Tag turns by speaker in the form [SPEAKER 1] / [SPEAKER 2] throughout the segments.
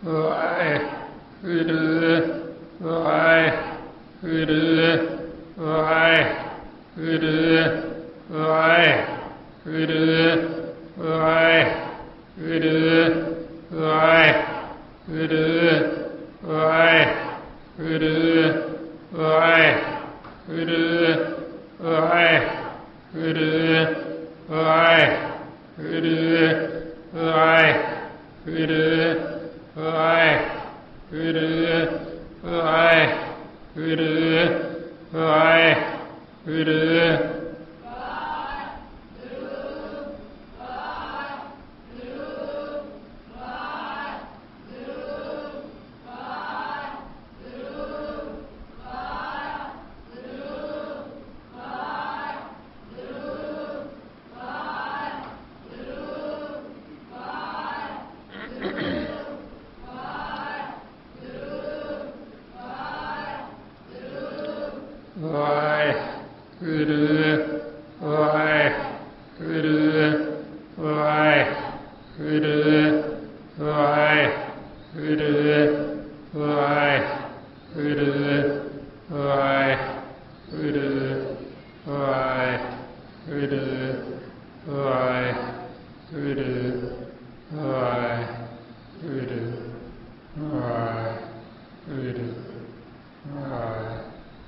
[SPEAKER 1] ਵਾਹਿਗੁਰੂ ਵਾਹਿਗੁਰੂ ਵਾਹਿਗੁਰੂ ਵਾਹਿਗੁਰੂ ਵਾਹਿਗੁਰੂ ਵਾਹਿਗੁਰੂ ਵਾਹਿਗੁਰੂ ਵਾਹਿਗੁਰੂ ਵਾਹਿਗੁਰੂ ਵਾਹਿਗੁਰੂ ਵਾਹਿਗੁਰੂ ਵਾਹਿਗੁਰੂ ਵਾਹਿਗੁਰੂ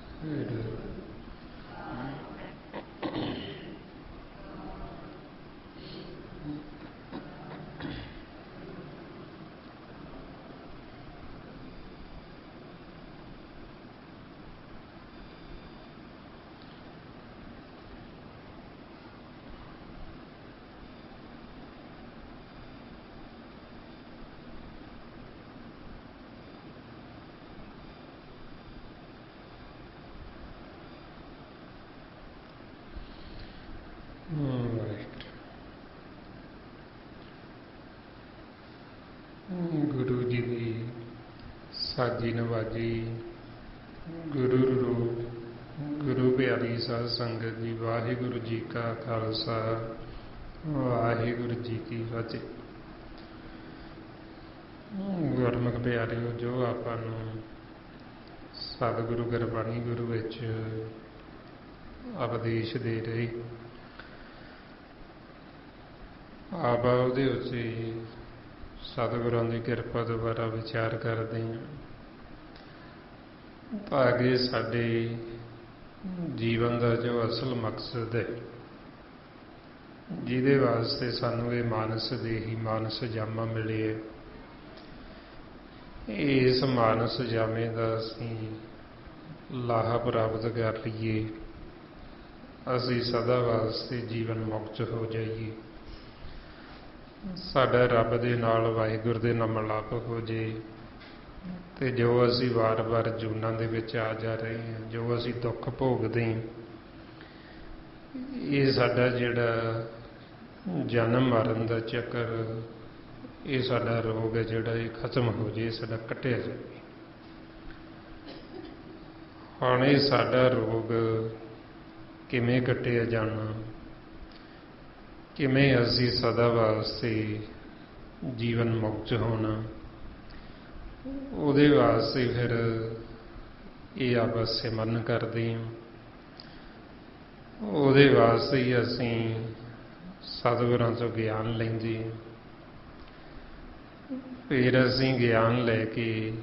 [SPEAKER 1] ਵਾਹਿਗੁਰੂ ਗੁਰੂ ਜੀ ਦੀ ਸਾਜੀ ਨਵਾਜੀ ਗੁਰੂ ਰੂਪ ਗੁਰੂ ਪਿਆਰੀ ਸਾਧ ਸੰਗਤ ਜੀ, ਵਾਹਿਗੁਰੂ ਜੀ ਕਾ ਖਾਲਸਾ ਵਾਹਿਗੁਰੂ ਜੀ ਕੀ ਫਤਿਹ। ਗੁਰਮੁਖ ਪਿਆਰਿਓ, ਜੋ ਆਪਾਂ ਨੂੰ ਸਤਿਗੁਰੂ ਗੁਰਬਾਣੀ ਗੁਰੂ ਵਿੱਚ ਉਪਦੇਸ਼ ਦੇ ਰਹੇ, ਆਪ ਉਹਦੇ ਉੱਤੇ ਸਤਿਗੁਰਾਂ ਦੀ ਕਿਰਪਾ ਦੁਆਰਾ ਵਿਚਾਰ ਕਰਦੇ ਹਾਂ ਤਾਂ ਅੱਗੇ ਸਾਡੇ ਜੀਵਨ ਦਾ ਜੋ ਅਸਲ ਮਕਸਦ ਹੈ, ਜਿਹਦੇ ਵਾਸਤੇ ਸਾਨੂੰ ਇਹ ਮਾਨਸ ਦੇਹੀ ਮਾਨਸ ਜਾਮਾ ਮਿਲੇ ਹੈ, ਇਸ ਮਾਨਸ ਜਾਮੇ ਦਾ ਅਸੀਂ ਲਾਹਾ ਪ੍ਰਾਪਤ ਕਰ ਲਈਏ, ਅਸੀਂ ਸਦਾ ਵਾਸਤੇ ਜੀਵਨ ਮੁਕਤ ਹੋ ਜਾਈਏ, ਸਾਡਾ ਰੱਬ ਦੇ ਨਾਲ ਵਾਹਿਗੁਰੂ ਦੇ ਨਾਲ ਮਿਲਾਪ ਹੋ ਜੇ, ਤੇ ਜੋ ਅਸੀਂ ਵਾਰ-ਵਾਰ ਜੂਨਾਂ ਦੇ ਵਿੱਚ ਆ ਜਾ ਰਹੇ ਹਾਂ, ਜੋ ਅਸੀਂ ਦੁੱਖ ਭੋਗਦੇ ਹਾਂ, ਇਹ ਸਾਡਾ ਜਿਹੜਾ ਜਨਮ ਮਰਨ ਦਾ ਚੱਕਰ, ਇਹ ਸਾਡਾ ਰੋਗ ਹੈ ਜਿਹੜਾ ਇਹ ਖਤਮ ਹੋ ਜੇ, ਸਾਡਾ ਕੱਟਿਆ ਜਾਵੇ। ਹੁਣ ਇਹ ਸਾਡਾ ਰੋਗ ਕਿਵੇਂ ਕੱਟਿਆ ਜਾਣਾ, ਕਿਵੇਂ ਅਸੀਂ ਸਦਾ ਵਾਸਤੇ ਜੀਵਨ ਮੁਕਤ ਹੋਣਾ, ਉਹਦੇ ਵਾਸਤੇ ਫਿਰ ਇਹ ਆਪਸ ਸਿਮਰਨ ਕਰਦੇ ਹਾਂ। ਉਹਦੇ ਵਾਸਤੇ ਹੀ ਅਸੀਂ ਸਤਿਗੁਰਾਂ ਤੋਂ ਗਿਆਨ ਲੈਂਦੇ ਹਾਂ। ਫਿਰ ਅਸੀਂ ਗਿਆਨ ਲੈ ਕੇ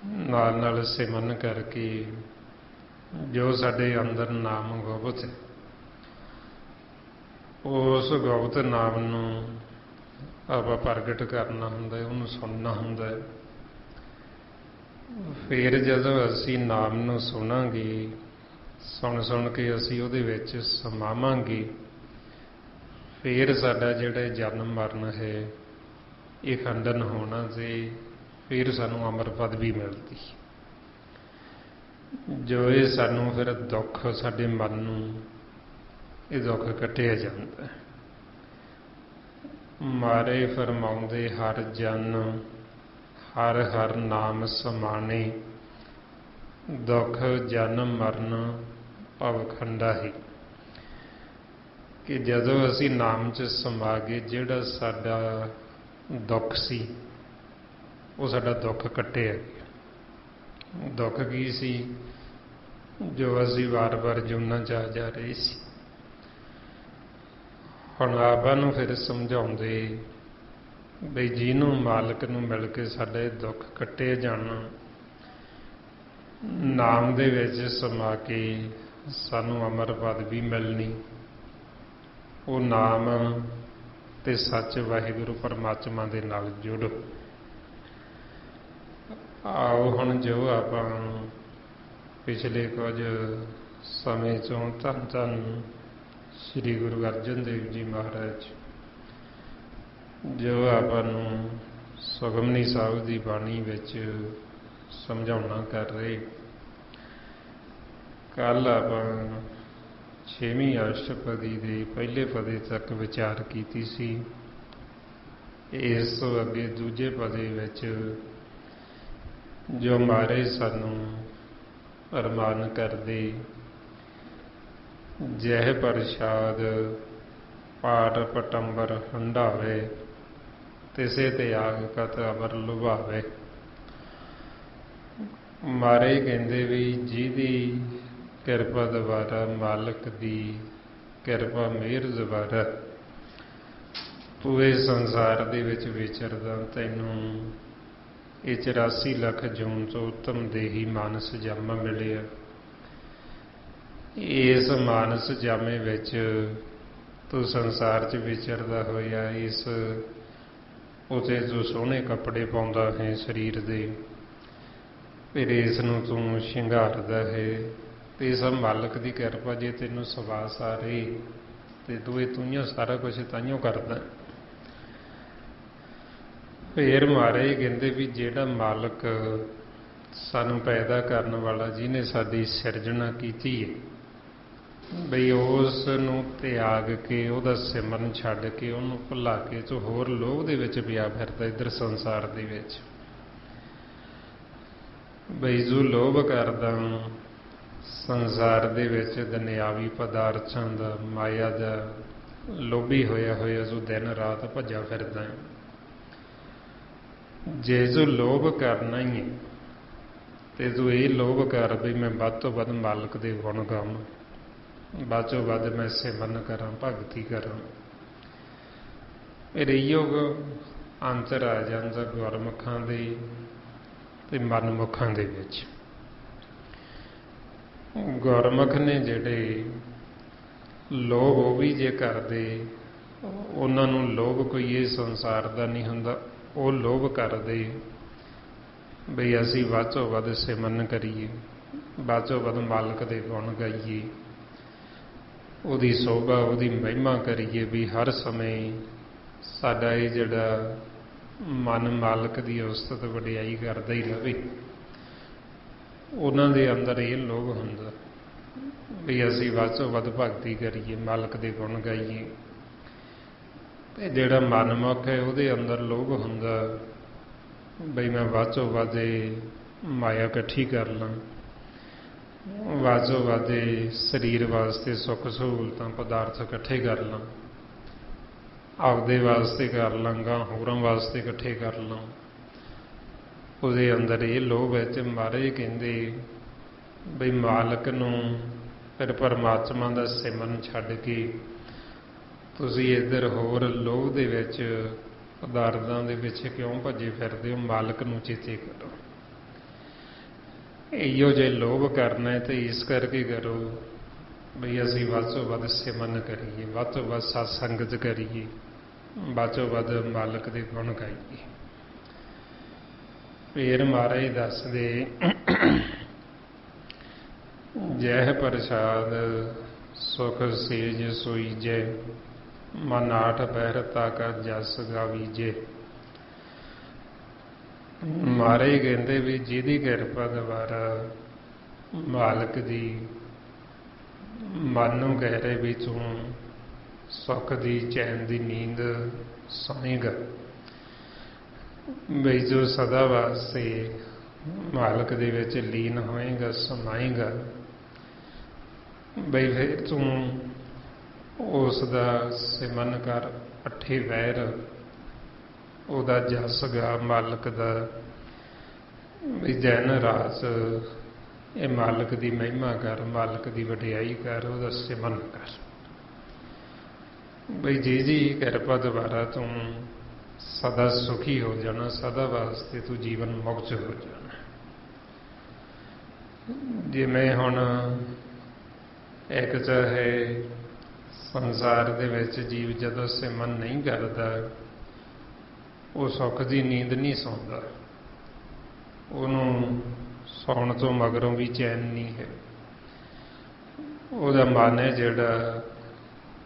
[SPEAKER 1] ਨਾਲ ਨਾਲ ਸਿਮਰਨ ਕਰਕੇ ਜੋ ਸਾਡੇ ਅੰਦਰ ਨਾਮ ਗੁਪਤ ਹੈ, ਉਸ ਗੁਪਤ ਨਾਮ ਨੂੰ ਆਪਾਂ ਪ੍ਰਗਟ ਕਰਨਾ ਹੁੰਦਾ, ਉਹਨੂੰ ਸੁਣਨਾ ਹੁੰਦਾ। ਫਿਰ ਜਦੋਂ ਅਸੀਂ ਨਾਮ ਨੂੰ ਸੁਣਾਂਗੇ, ਸੁਣ ਕੇ ਅਸੀਂ ਉਹਦੇ ਵਿੱਚ ਸਮਾਵਾਂਗੇ, ਫਿਰ ਸਾਡਾ ਜਿਹੜਾ ਜਨਮ ਮਰਨ ਹੈ ਇਹ ਖੰਡਨ ਹੋਣਾ, ਤੇ ਫਿਰ ਸਾਨੂੰ ਅਮਰ ਪਦ ਵੀ ਮਿਲਦੀ, ਜੋ ਇਹ ਸਾਨੂੰ ਫਿਰ ਦੁੱਖ ਸਾਡੇ ਮਨ ਨੂੰ ਇਹ ਦੁੱਖ ਕੱਟਿਆ ਜਾਂਦਾ। ਮਾਰੇ ਫਰਮਾਉਂਦੇ ਹਰ ਜਨ ਹਰ ਹਰ ਨਾਮ ਸਮਾਣੇ, ਦੁੱਖ ਜਨਮ ਮਰਨ ਭਵਖੰਡਾ ਹੀ। ਕਿ ਜਦੋਂ ਅਸੀਂ ਨਾਮ 'ਚ ਸਮਾ ਗਏ, ਜਿਹੜਾ ਸਾਡਾ ਦੁੱਖ ਸੀ ਉਹ ਸਾਡਾ ਦੁੱਖ ਕੱਟਿਆ। ਦੁੱਖ ਕੀ ਸੀ? ਜੋ ਅਸੀਂ ਵਾਰ-ਵਾਰ ਜੂਨਾਂ 'ਚ ਆ ਜਾ ਰਹੇ ਸੀ। ਹੁਣ ਆਪਾਂ ਨੂੰ ਫਿਰ ਸਮਝਾਉਂਦੇ ਬਈ ਜਿਹਨੂੰ ਮਾਲਕ ਨੂੰ ਮਿਲ ਕੇ ਸਾਡੇ ਦੁੱਖ ਕੱਟੇ ਜਾਣ, ਨਾਮ ਦੇ ਵਿੱਚ ਸਮਾ ਕੇ ਸਾਨੂੰ ਅਮਰ ਪਦਵੀ ਮਿਲਣੀ, ਉਹ ਨਾਮ ਤੇ ਸੱਚ ਵਾਹਿਗੁਰੂ ਪਰਮਾਤਮਾ ਦੇ ਨਾਲ ਜੁੜੋ। ਆਓ ਹੁਣ ਜੋ ਆਪਾਂ ਪਿਛਲੇ ਕੁਝ ਸਮੇਂ ਚੋਂ ਧੰਨ ਧੰਨ ਸ੍ਰੀ ਗੁਰੂ ਅਰਜਨ ਦੇਵ ਜੀ ਮਹਾਰਾਜ ਜੋ ਆਪਾਂ ਨੂੰ ਸੁਖਮਨੀ ਸਾਹਿਬ ਦੀ ਬਾਣੀ ਵਿੱਚ ਸਮਝਾਉਣਾ ਕਰ ਰਹੇ। ਕੱਲ੍ਹ ਆਪਾਂ 6ਵੀਂ ਅਸ਼ਟਪਦੀ ਦੇ ਪਹਿਲੇ ਪਦੇ ਤੱਕ ਵਿਚਾਰ ਕੀਤੀ ਸੀ। ਇਸ ਤੋਂ ਅੱਗੇ ਦੂਜੇ ਪਦੇ ਵਿੱਚ ਜੋ ਮਹਾਰਾਜ ਸਾਨੂੰ ਅਰਮਾਨ ਕਰਦੇ, ਜਹ ਪ੍ਰਸ਼ਾਦ ਪਾਟ ਪਟੰਬਰ ਹੰਢਾਵੇ, ਤਿਸੇ ਤਿਆਗ ਕਤ ਅਵਰ ਲੁਭਾਵੇ। ਮਹਾਰਾਜ ਕਹਿੰਦੇ ਵੀ ਜਿਹਦੀ ਕਿਰਪਾ ਦੁਆਰਾ, ਮਾਲਕ ਦੀ ਕਿਰਪਾ ਮਿਹਰ ਦੁਆਰਾ ਪੂਰੇ ਸੰਸਾਰ ਦੇ ਵਿੱਚ ਵਿਚਰਦਾ, ਤੈਨੂੰ ਇਹ 84 ਲੱਖ ਜੂਨ ਤੋਂ ਉੱਤਮ ਦੇਹੀ ਮਾਨਸ ਜਾਮਾ ਮਿਲਿਆ। ਇਸ ਮਾਨਸ ਜਾਮੇ ਵਿੱਚ ਤੂੰ ਸੰਸਾਰ 'ਚ ਵਿਚਰਦਾ ਹੋਇਆ, ਇਸ ਉਤੇ ਤੂੰ ਸੋਹਣੇ ਕੱਪੜੇ ਪਾਉਂਦਾ ਹੈ ਸਰੀਰ ਦੇ, ਫਿਰ ਇਸ ਨੂੰ ਤੂੰ ਸ਼ਿੰਗਾਰਦਾ ਹੈ, ਤੇ ਇਸ ਮਾਲਕ ਦੀ ਕਿਰਪਾ ਜੇ ਤੈਨੂੰ ਸਵਾਸ ਆ ਰਹੀ ਤੇ ਤੂੰ ਇਹ ਸਾਰਾ ਕੁਛ ਤਾਈਓ ਕਰਦਾ। ਫਿਰ ਮਹਾਰਾਜ ਕਹਿੰਦੇ ਵੀ ਜਿਹੜਾ ਮਾਲਕ ਸਾਨੂੰ ਪੈਦਾ ਕਰਨ ਵਾਲਾ, ਜਿਹਨੇ ਸਾਡੀ ਸਿਰਜਣਾ ਕੀਤੀ ਹੈ, ਬਈ ਉਸ ਨੂੰ ਤਿਆਗ ਕੇ, ਉਹਦਾ ਸਿਮਰਨ ਛੱਡ ਕੇ, ਉਹਨੂੰ ਭੁਲਾ ਕੇ ਤੂੰ ਹੋਰ ਲੋਭ ਦੇ ਵਿੱਚ ਪਿਆ ਫਿਰਦਾ ਇੱਧਰ ਸੰਸਾਰ ਦੇ ਵਿੱਚ। ਬਈ ਜੋ ਲੋਭ ਕਰਦਾ ਸੰਸਾਰ ਦੇ ਵਿੱਚ ਦੁਨਿਆਵੀ ਪਦਾਰਥਾਂ ਦਾ, ਮਾਇਆ ਦਾ ਲੋਭੀ ਹੋਇਆ ਜੋ ਦਿਨ ਰਾਤ ਭੱਜਾ ਫਿਰਦਾ ਹੈ, ਜੇ ਜੋ ਲੋਭ ਕਰਨਾ ਹੀ ਹੈ ਤੇ ਤੂੰ ਇਹ ਲੋਭ ਕਰ ਵੀ ਮੈਂ ਵੱਧ ਤੋਂ ਵੱਧ ਮਾਲਕ ਦੇ ਗੁਣ ਗਾਵਾਂ, ਵੱਧ ਤੋਂ ਵੱਧ ਮੈਂ ਸਿਮਰਨ ਕਰਾਂ, ਭਗਤੀ ਕਰਾਂ। ਫਿਰ ਇਹੋ ਅੰਤਰ ਆ ਜਾਂਦਾ ਗੁਰਮੁਖਾਂ ਦੇ ਤੇ ਮਨਮੁਖਾਂ ਦੇ ਵਿੱਚ। ਗੁਰਮੁਖ ਨੇ ਜਿਹੜੇ ਲੋਭ ਉਹ ਵੀ ਜੇ ਕਰਦੇ, ਉਹਨਾਂ ਨੂੰ ਲੋਭ ਕੋਈ ਇਹ ਸੰਸਾਰ ਦਾ ਨਹੀਂ ਹੁੰਦਾ, ਉਹ ਲੋਭ ਕਰਦੇ ਬਈ ਅਸੀਂ ਵੱਧ ਤੋਂ ਵੱਧ ਸਿਮਰਨ ਕਰੀਏ, ਵੱਧ ਤੋਂ ਵੱਧ ਮਾਲਕ ਦੇ ਗੁਣ ਗਾਈਏ, ਉਹਦੀ ਸੋਭਾ, ਉਹਦੀ ਮਹਿਮਾ ਕਰੀਏ, ਵੀ ਹਰ ਸਮੇਂ ਸਾਡਾ ਇਹ ਜਿਹੜਾ ਮਨ ਮਾਲਕ ਦੀ ਉਸਤਤ ਵਡਿਆਈ ਕਰਦਾ ਹੀ ਰਹੇ। ਉਹਨਾਂ ਦੇ ਅੰਦਰ ਇਹ ਲੋਭ ਹੁੰਦਾ ਵੀ ਅਸੀਂ ਵੱਧ ਤੋਂ ਵੱਧ ਭਗਤੀ ਕਰੀਏ, ਮਾਲਕ ਦੇ ਗੁਣ ਗਾਈਏ। ਤੇ ਜਿਹੜਾ ਮਨਮੁਖ ਹੈ ਉਹਦੇ ਅੰਦਰ ਲੋਭ ਹੁੰਦਾ ਬਈ ਮੈਂ ਵੱਧ ਤੋਂ ਵੱਧ ਮਾਇਆ ਇਕੱਠੀ ਕਰ ਲਾਂ, ਵੱਧ ਤੋਂ ਵੱਧ ਸਰੀਰ ਵਾਸਤੇ ਸੁੱਖ ਸਹੂਲਤਾਂ ਪਦਾਰਥ ਇਕੱਠੇ ਕਰ ਲਾਂ, ਆਪਦੇ ਵਾਸਤੇ ਕਰ ਲਾਂਗਾ, ਹੋਰਾਂ ਵਾਸਤੇ ਇਕੱਠੇ ਕਰ ਲਾਂ। ਉਹਦੇ ਅੰਦਰ ਇਹ ਲੋਭ ਹੈ। ਤੇ ਮਹਾਰਾਜ ਕਹਿੰਦੇ ਬਈ ਮਾਲਕ ਨੂੰ ਫਿਰ ਪਰਮਾਤਮਾ ਦਾ ਸਿਮਰਨ ਛੱਡ ਕੇ ਤੁਸੀਂ ਇੱਧਰ ਹੋਰ ਲੋਭ ਦੇ ਵਿੱਚ, ਪਦਾਰਥਾਂ ਦੇ ਵਿੱਚ ਕਿਉਂ ਭੱਜੇ ਫਿਰਦੇ ਹੋ? ਮਾਲਕ ਨੂੰ ਚੇਤੇ ਕਰੋ। ਇਹੋ ਜਿਹੇ ਲੋਭ ਕਰਨਾ ਤੇ ਇਸ ਕਰਕੇ ਕਰੋ ਬਈ ਅਸੀਂ ਵੱਧ ਤੋਂ ਵੱਧ ਸਿਮਰਨ ਕਰੀਏ, ਵੱਧ ਤੋਂ ਵੱਧ ਸਤ ਸੰਗਤ ਕਰੀਏ, ਵੱਧ ਤੋਂ ਵੱਧ ਮਾਲਕ ਦੇ ਗੁਣ ਗਾਈਏ। ਫਿਰ ਮਹਾਰਾਜ ਦੱਸਦੇ ਜਹ ਪ੍ਰਸਾਦ ਸੁਖ ਸੇਜ ਸੋਈਜੈ, ਮਨ ਆਠ ਪਹਿਰ ਤਕ ਜਸ ਗਾਵੀਜੇ। ਮਹਾਰਾਜ ਕਹਿੰਦੇ ਵੀ ਜਿਹਦੀ ਕਿਰਪਾ ਦੁਆਰਾ ਮਾਲਕ ਦੀ ਮਨ ਨੂੰ ਕਹਿ ਰਹੇ ਵੀ ਤੂੰ ਸੁੱਖ ਦੀ, ਚੈਨ ਦੀ ਨੀਂਦ ਸੌਂਏਗਾ, ਬਈ ਜੋ ਸਦਾ ਵਾਸਤੇ ਮਾਲਕ ਦੇ ਵਿੱਚ ਲੀਨ ਹੋਏਗਾ, ਸਮਾਏਗਾ, ਬਈ ਫਿਰ ਤੂੰ ਉਸ ਦਾ ਸਿਮਰਨ ਕਰ, ਅੱਠੇ ਵਹਿਰ ਉਹਦਾ ਜਸ ਗਾ, ਮਾਲਕ ਦਾ ਵੀ ਜੈਨ ਰਾਸ ਇਹ ਮਾਲਕ ਦੀ ਮਹਿਮਾ ਕਰ, ਮਾਲਕ ਦੀ ਵਡਿਆਈ ਕਰ, ਉਹਦਾ ਸਿਮਰਨ ਕਰ। ਬਈ ਜੀ ਕਿਰਪਾ ਦੁਆਰਾ ਤੂੰ ਸਦਾ ਸੁਖੀ ਹੋ ਜਾਣਾ, ਸਦਾ ਵਾਸਤੇ ਤੂੰ ਜੀਵਨ ਮੁਕਤ ਹੋ ਜਾਣਾ। ਜਿਵੇਂ ਹੁਣ ਇੱਕ ਚਾਹੇ ਸੰਸਾਰ ਦੇ ਵਿੱਚ ਜੀਵ ਜਦੋਂ ਸਿਮਰਨ ਨਹੀਂ ਕਰਦਾ, ਉਹ ਸੁੱਖ ਦੀ ਨੀਂਦ ਨਹੀਂ ਸੌਂਦਾ, ਉਹਨੂੰ ਸੌਣ ਤੋਂ ਮਗਰੋਂ ਵੀ ਚੈਨ ਨਹੀਂ ਹੈ। ਉਹਦਾ ਮਨ ਹੈ ਜਿਹੜਾ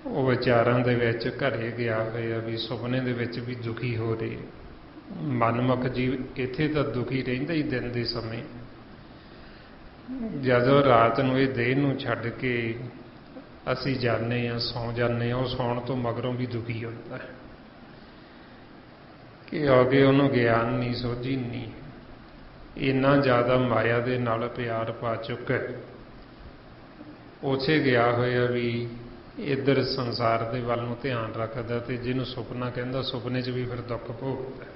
[SPEAKER 1] ਉਹ ਵਿਚਾਰਾਂ ਦੇ ਵਿੱਚ ਘਰੇ ਗਿਆ ਹੋਇਆ, ਵੀ ਸੁਪਨੇ ਦੇ ਵਿੱਚ ਵੀ ਦੁਖੀ ਹੋ ਰਹੇ। ਮਨਮੁਖ ਜੀਵ ਇੱਥੇ ਤਾਂ ਦੁਖੀ ਰਹਿੰਦਾ ਹੀ ਦਿਨ ਦੇ ਸਮੇਂ, ਜਦੋਂ ਰਾਤ ਨੂੰ ਇਹ ਦੇਹ ਨੂੰ ਛੱਡ ਕੇ ਅਸੀਂ ਜਾਂਦੇ ਹਾਂ, ਸੌਂ ਜਾਂਦੇ ਹਾਂ, ਉਹ ਸੌਣ ਤੋਂ ਮਗਰੋਂ ਵੀ ਦੁਖੀ ਹੁੰਦਾ ਹੈ ਕਿ ਅੱਗੇ ਉਹਨੂੰ ਗਿਆਨ ਨਹੀਂ, ਸੋਝੀ ਨਹੀਂ, ਇੰਨਾ ਜ਼ਿਆਦਾ ਮਾਇਆ ਦੇ ਨਾਲ ਪਿਆਰ ਪਾ ਚੁੱਕਾ, ਉੱਥੇ ਗਿਆ ਹੋਇਆ ਵੀ ਇੱਧਰ ਸੰਸਾਰ ਦੇ ਵੱਲ ਨੂੰ ਧਿਆਨ ਰੱਖਦਾ, ਤੇ ਜਿਹਨੂੰ ਸੁਪਨਾ ਕਹਿੰਦਾ ਸੁਪਨੇ 'ਚ ਵੀ ਫਿਰ ਦੁੱਖ ਭੋਗਦਾ।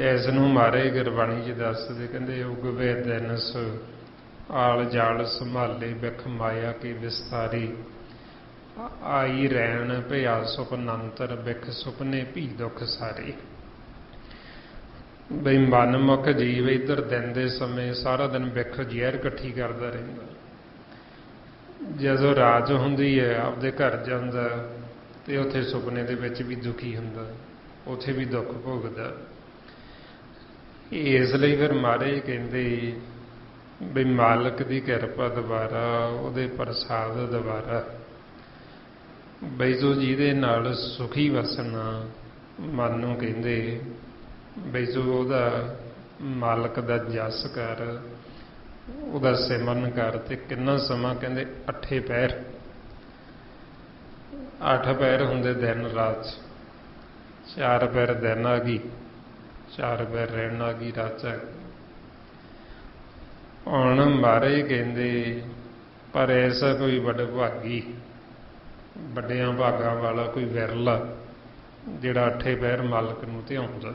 [SPEAKER 1] ਇਸ ਨੂੰ ਮਾਰੇ ਗੁਰਬਾਣੀ 'ਚ ਦੱਸਦੇ, ਕਹਿੰਦੇ ਉਗਵੇ ਦਿਨਸ ਆਲ ਜਾਲ ਸੰਭਾਲੇ, ਬਿਖ ਮਾਇਆ ਕੀ ਵਿਸਤਾਰੀ, ਆਈ ਰੈਣ ਭਿਆ ਸੁਪਨੰਤਰ, ਬਿਖ ਸੁਪਨੇ ਭੀ ਦੁੱਖ ਸਾਰੇ। ਬਈ ਮਨਮੁਖ ਜੀਵ ਇੱਧਰ ਦਿਨ ਦੇ ਸਮੇਂ ਸਾਰਾ ਦਿਨ ਬਿਖ ਜ਼ਹਿਰ ਇਕੱਠੀ ਕਰਦਾ ਰਹਿੰਦਾ, ਜਦੋਂ ਰਾਤ ਹੁੰਦੀ ਹੈ ਆਪਦੇ ਘਰ ਜਾਂਦਾ ਤੇ ਉੱਥੇ ਸੁਪਨੇ ਦੇ ਵਿੱਚ ਵੀ ਦੁਖੀ ਹੁੰਦਾ, ਉੱਥੇ ਵੀ ਦੁੱਖ ਭੋਗਦਾ। ਇਸ ਲਈ ਫਿਰ ਮਹਾਰਾਜ ਕਹਿੰਦੇ ਵੀ ਮਾਲਕ ਦੀ ਕਿਰਪਾ ਦੁਆਰਾ, ਉਹਦੇ ਪ੍ਰਸਾਦ ਦੁਆਰਾ, ਬਈ ਜੋ ਜਿਹਦੇ ਨਾਲ ਸੁਖੀ ਵਸਣਾ, ਮਨ ਨੂੰ ਕਹਿੰਦੇ ਬਈ ਜੋ ਉਹਦਾ ਮਾਲਕ ਦਾ ਜਸ ਕਰ, ਉਹਦਾ ਸਿਮਰਨ ਕਰ। ਤੇ ਕਿੰਨਾ ਸਮਾਂ ਕਹਿੰਦੇ 8 ਪਹਿਰ, 8 ਪਹਿਰ ਹੁੰਦੇ ਦਿਨ ਰਾਤ, 4 ਪਹਿਰ ਦਿਨ ਆ ਗਈ, 4 ਪਹਿਰ ਰਹਿਣ ਆ ਗਈ, ਰਾਤ ਆ ਗਈ। ਹੁਣ ਮਹਾਰਾਜ ਕਹਿੰਦੇ ਪਰ ਐਸਾ ਕੋਈ ਵਡਭਾਗੀ, ਵੱਡਿਆਂ ਭਾਗਾਂ ਵਾਲਾ ਕੋਈ ਵਿਰਲਾ ਜਿਹੜਾ 8 ਪਹਿਰ ਮਾਲਕ ਨੂੰ ਧਿਆਉਂਦਾ।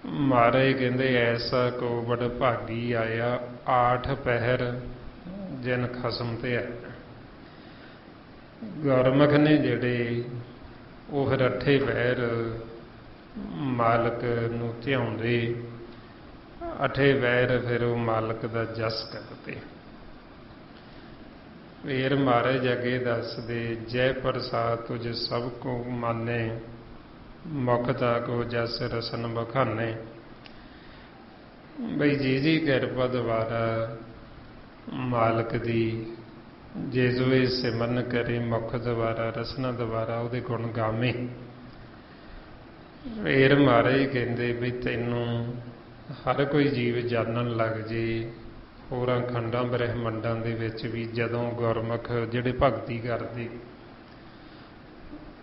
[SPEAKER 1] ਮਹਾਰਾਜ ਕਹਿੰਦੇ ਐਸਾ ਕੋ ਵਡਭਾਗੀ ਆਇਆ, 8 ਪਹਿਰ ਜਿਨ ਖਸਮ ਤੇ ਆਇਆ। ਗੁਰਮੁਖ ਨੇ ਜਿਹੜੇ ਉਹ ਫਿਰ 8 ਪਹਿਰ ਮਾਲਕ ਨੂੰ ਧਿਆਉਂਦੇ, 8 ਪਹਿਰ ਫਿਰ ਉਹ ਮਾਲਕ ਦਾ ਜਸ ਕਰਦੇ। ਫਿਰ ਮਹਾਰਾਜ ਅੱਗੇ ਦੱਸਦੇ, ਜੈ ਪ੍ਰਸਾਦ ਤੁਝ ਸਭ ਕੋ ਮਾਨੇ, ਮੁਖਤਾ ਕੋ ਜਸ ਰਸਨ ਬਖਾਨੇ। ਬਈ ਜੀ ਕਿਰਪਾ ਦੁਆਰਾ ਮਾਲਕ ਦੀ ਜੇ ਜੋ ਇਹ ਸਿਮਰਨ ਕਰੇ, ਮੁਖ ਦੁਆਰਾ, ਰਸਨਾ ਦੁਆਰਾ ਉਹਦੇ ਗੁਣ ਗਾਵੇ। ਫਿਰ ਮਹਾਰਾਜ ਕਹਿੰਦੇ ਵੀ ਤੈਨੂੰ ਹਰ ਕੋਈ ਜੀਵ ਜਾਣਨ ਲੱਗ ਜੇ, ਹੋਰਾਂ ਖੰਡਾਂ ਬ੍ਰਹਿਮੰਡਾਂ ਦੇ ਵਿੱਚ ਵੀ ਜਦੋਂ ਗੁਰਮੁਖ ਜਿਹੜੇ ਭਗਤੀ ਕਰਦੇ,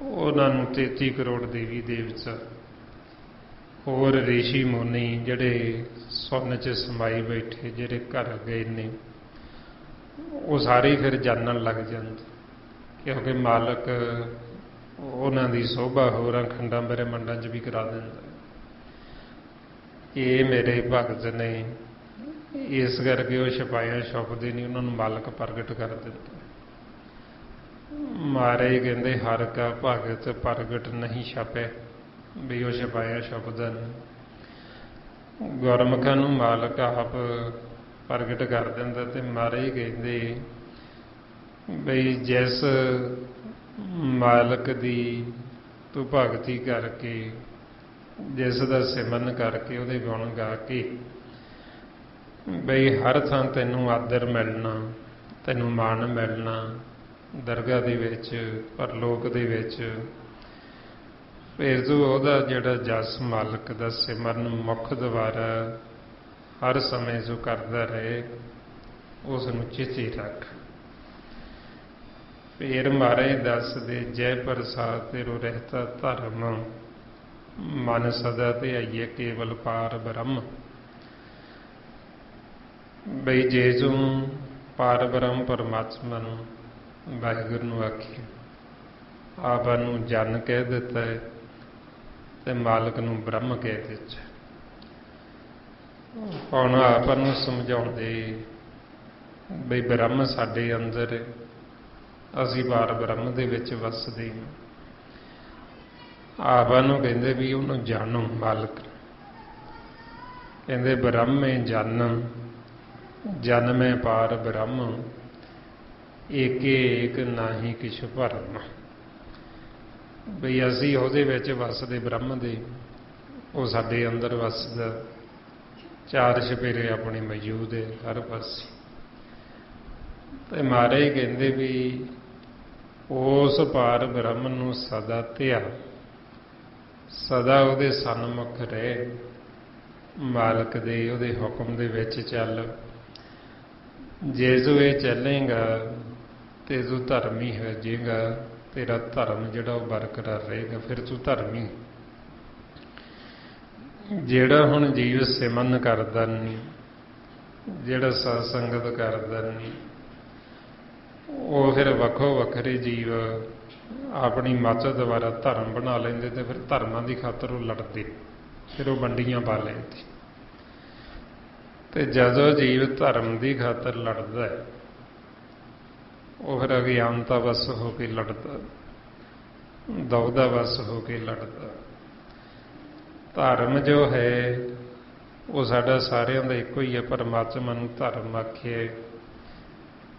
[SPEAKER 1] ਉਹਨਾਂ ਨੂੰ 33 ਕਰੋੜ ਦੇਵੀ ਦੇਵਤਾ, ਹੋਰ ਰਿਸ਼ੀ ਮੁਨੀ ਜਿਹੜੇ ਸੁਰਨ 'ਚ ਸਮਾਈ ਬੈਠੇ, ਜਿਹੜੇ ਘਰ ਗਏ ਨੇ, ਉਹ ਸਾਰੇ ਫਿਰ ਜਾਣਨ ਲੱਗ ਜਾਂਦੇ, ਕਿਉਂਕਿ ਮਾਲਕ ਉਹਨਾਂ ਦੀ ਸੋਭਾ ਹੋਰਾਂ ਖੰਡਾਂ ਬ੍ਰਹਿਮੰਡਾਂ 'ਚ ਵੀ ਕਰਾ ਦਿੰਦਾ। ਇਹ ਮੇਰੇ ਭਗਤ ਨੇ, ਇਸ ਕਰਕੇ ਉਹ ਛਪਾਇਆ ਛੁਪਦੇ ਨਹੀਂ, ਉਹਨਾਂ ਨੂੰ ਮਾਲਕ ਪ੍ਰਗਟ ਕਰ ਦਿੰਦਾ। ਮਹਾਰਾਜ ਕਹਿੰਦੇ ਹਰ ਕਾ ਭਗਤ ਪ੍ਰਗਟ ਨਹੀਂ ਛਪੈ, ਵੀ ਉਹ ਛਪਾਇਆ ਛੁਪਦਾ ਨਹੀਂ। ਗੁਰਮੁਖਾਂ ਨੂੰ ਮਾਲਕ ਆਪ ਪ੍ਰਗਟ ਕਰ ਦਿੰਦਾ। ਤੇ ਮਹਾਰਾਜ ਕਹਿੰਦੇ ਬਈ ਜਿਸ ਮਾਲਕ ਦੀ ਤੂੰ ਭਗਤੀ ਕਰਕੇ, ਜਿਸ ਦਾ ਸਿਮਰਨ ਕਰਕੇ, ਉਹਦੇ ਗੁਣ ਗਾ ਕੇ, ਬਈ ਹਰ ਥਾਂ ਤੈਨੂੰ ਆਦਰ ਮਿਲਣਾ, ਤੈਨੂੰ ਮਾਣ ਮਿਲਣਾ, ਦਰਗਾਹ ਦੇ ਵਿੱਚ, ਪਰਲੋਕ ਦੇ ਵਿੱਚ। ਫਿਰ ਤੂੰ ਉਹਦਾ ਜਿਹੜਾ ਜਸ ਮਾਲਕ ਦਾ ਸਿਮਰਨ ਮੁਖ ਦੁਆਰਾ ਹਰ ਸਮੇਂ ਜੋ ਕਰਦਾ ਰਹੇ, ਉਸ ਨੂੰ ਚੇਤੇ ਰੱਖ। ਫਿਰ ਮਹਾਰਾਜ ਦੱਸਦੇ, ਜੈ ਪ੍ਰਸਾਦ ਤੇਰੋ ਰਹਿਤਾ ਧਰਮ, ਮਨ ਸਦਾ ਧਿਆਈਏ ਕੇਵਲ ਪਾਰ ਬ੍ਰਹਮ। ਬਈ ਜੇ ਤੂੰ ਪਾਰ ਬ੍ਰਹਮ ਪਰਮਾਤਮਾ ਨੂੰ, ਵਾਹਿਗੁਰੂ ਨੂੰ ਆਖੀ, ਆਪਾਂ ਨੂੰ ਜਨ ਕਹਿ ਦਿੱਤਾ ਹੈ, ਤੇ ਮਾਲਕ ਨੂੰ ਬ੍ਰਹਮ ਕਹਿ ਦਿੱਤਾ। ਹੁਣ ਆਪਾਂ ਨੂੰ ਸਮਝਾਉਂਦੇ ਬਈ ਬ੍ਰਹਮ ਸਾਡੇ ਅੰਦਰ, ਅਸੀਂ ਬਾਰ ਬ੍ਰਹਮ ਦੇ ਵਿੱਚ ਵਸਦੇ ਹਾਂ। ਆਪਾਂ ਨੂੰ ਕਹਿੰਦੇ ਵੀ ਉਹਨੂੰ ਜਾਣੋ, ਮਾਲਕ ਕਹਿੰਦੇ ਬ੍ਰਹਮੇ ਜਨਮ ਜਨਮੇ ਪਾਰ ਬ੍ਰਹਮ, ਏਕੇ ਏਕ ਨਾਹੀ ਕਿਛ ਭਰਮ। ਬਈ ਅਸੀਂ ਉਹਦੇ ਵਿੱਚ ਵਸਦੇ ਬ੍ਰਹਮ ਦੇ, ਉਹ ਸਾਡੇ ਅੰਦਰ ਵਸਦਾ, ਚਾਰ ਚੁਫੇਰੇ ਆਪਣੇ ਮੌਜੂਦ ਹੈ ਹਰ ਪਾਸੇ। ਤੇ ਮਹਾਰਾਜ ਕਹਿੰਦੇ ਵੀ ਉਸ ਪਾਰ ਬ੍ਰਹਮ ਨੂੰ ਸਦਾ ਧਿਆ, ਸਦਾ ਉਹਦੇ ਸਨਮੁਖ ਰਹਿ, ਮਾਲਕ ਦੇ ਉਹਦੇ ਹੁਕਮ ਦੇ ਵਿੱਚ ਚੱਲ। ਜੇ ਤੂੰ ਇਹ ਚੱਲੇਗਾ ਤੇ ਤੂੰ ਧਰਮੀ ਹੋ ਜਾਏਗਾ, ਤੇਰਾ ਧਰਮ ਜਿਹੜਾ ਉਹ ਬਰਕਰਾਰ ਰਹੇਗਾ, ਫਿਰ ਤੂੰ ਧਰਮੀ। ਜਿਹੜਾ ਹੁਣ ਜੀਵ ਸਿਮਰਨ ਕਰਦਾ ਨਹੀਂ, ਜਿਹੜਾ ਸਤਸੰਗਤ ਕਰਦਾ ਨਹੀਂ, ਉਹ ਫਿਰ ਵੱਖੋ ਵੱਖਰੇ ਜੀਵ ਆਪਣੀ ਮੱਤ ਦੁਆਰਾ ਧਰਮ ਬਣਾ ਲੈਂਦੇ ਤੇ ਫਿਰ ਧਰਮਾਂ ਦੀ ਖਾਤਰ ਉਹ ਲੜਦੇ, ਫਿਰ ਉਹ ਵੰਡੀਆਂ ਪਾ ਲੈਂਦੇ। ਤੇ ਜਦੋਂ ਜੀਵ ਧਰਮ ਦੀ ਖਾਤਰ ਲੜਦਾ ਹੈ, ਉਹ ਫਿਰ ਅਗਿਆਨਤਾ ਵਸ ਹੋ ਕੇ ਲੜਦਾ, ਦੌਦਾ ਵਸ ਹੋ ਕੇ ਲੜਦਾ। ਧਰਮ ਜੋ ਹੈ ਉਹ ਸਾਡਾ ਸਾਰਿਆਂ ਦਾ ਇੱਕੋ ਹੀ ਹੈ, ਪਰਮਾਤਮਾ ਨੂੰ ਧਰਮ ਆਖਿਆ।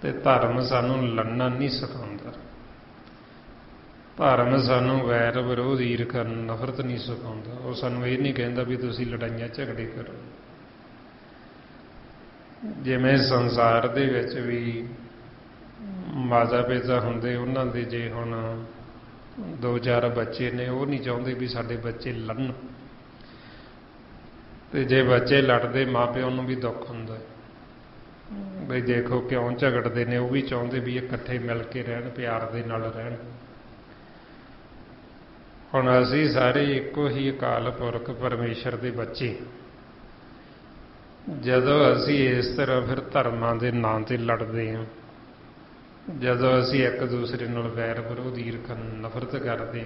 [SPEAKER 1] ਤੇ ਧਰਮ ਸਾਨੂੰ ਲੜਨਾ ਨਹੀਂ ਸਿਖਾਉਂਦਾ, ਧਰਮ ਸਾਨੂੰ ਵੈਰ ਵਿਰੋਧ ਈਰਖਾ ਨਫ਼ਰਤ ਨਹੀਂ ਸਿਖਾਉਂਦਾ। ਉਹ ਸਾਨੂੰ ਇਹ ਨਹੀਂ ਕਹਿੰਦਾ ਵੀ ਤੁਸੀਂ ਲੜਾਈਆਂ ਝਗੜੇ ਕਰੋ। ਜਿਵੇਂ ਸੰਸਾਰ ਦੇ ਵਿੱਚ ਵੀ ਮਾਤਾ ਪਿਤਾ ਹੁੰਦੇ, ਉਹਨਾਂ ਦੇ ਜੇ ਹੁਣ 2-4 ਬੱਚੇ ਨੇ, ਉਹ ਨਹੀਂ ਚਾਹੁੰਦੇ ਵੀ ਸਾਡੇ ਬੱਚੇ ਲੜਨ। ਤੇ ਜੇ ਬੱਚੇ ਲੜਦੇ, ਮਾਂ ਪਿਓ ਨੂੰ ਵੀ ਦੁੱਖ ਹੁੰਦਾ ਬਈ ਦੇਖੋ ਕਿਉਂ ਝਗੜਦੇ ਨੇ। ਉਹ ਵੀ ਚਾਹੁੰਦੇ ਵੀ ਇਕੱਠੇ ਮਿਲ ਕੇ ਰਹਿਣ, ਪਿਆਰ ਦੇ ਨਾਲ ਰਹਿਣ। ਹੁਣ ਅਸੀਂ ਸਾਰੇ ਇੱਕੋ ਹੀ ਅਕਾਲ ਪੁਰਖ ਪਰਮੇਸ਼ਰ ਦੇ ਬੱਚੇ। ਜਦੋਂ ਅਸੀਂ ਇਸ ਤਰ੍ਹਾਂ ਫਿਰ ਧਰਮਾਂ ਦੇ ਨਾਂ ਤੇ ਲੜਦੇ ਹਾਂ, ਜਦੋਂ ਅਸੀਂ ਇੱਕ ਦੂਸਰੇ ਨਾਲ ਵੈਰ ਵਿਰੋਧ ਈਰਖਾ ਨਫ਼ਰਤ ਕਰਦੇ,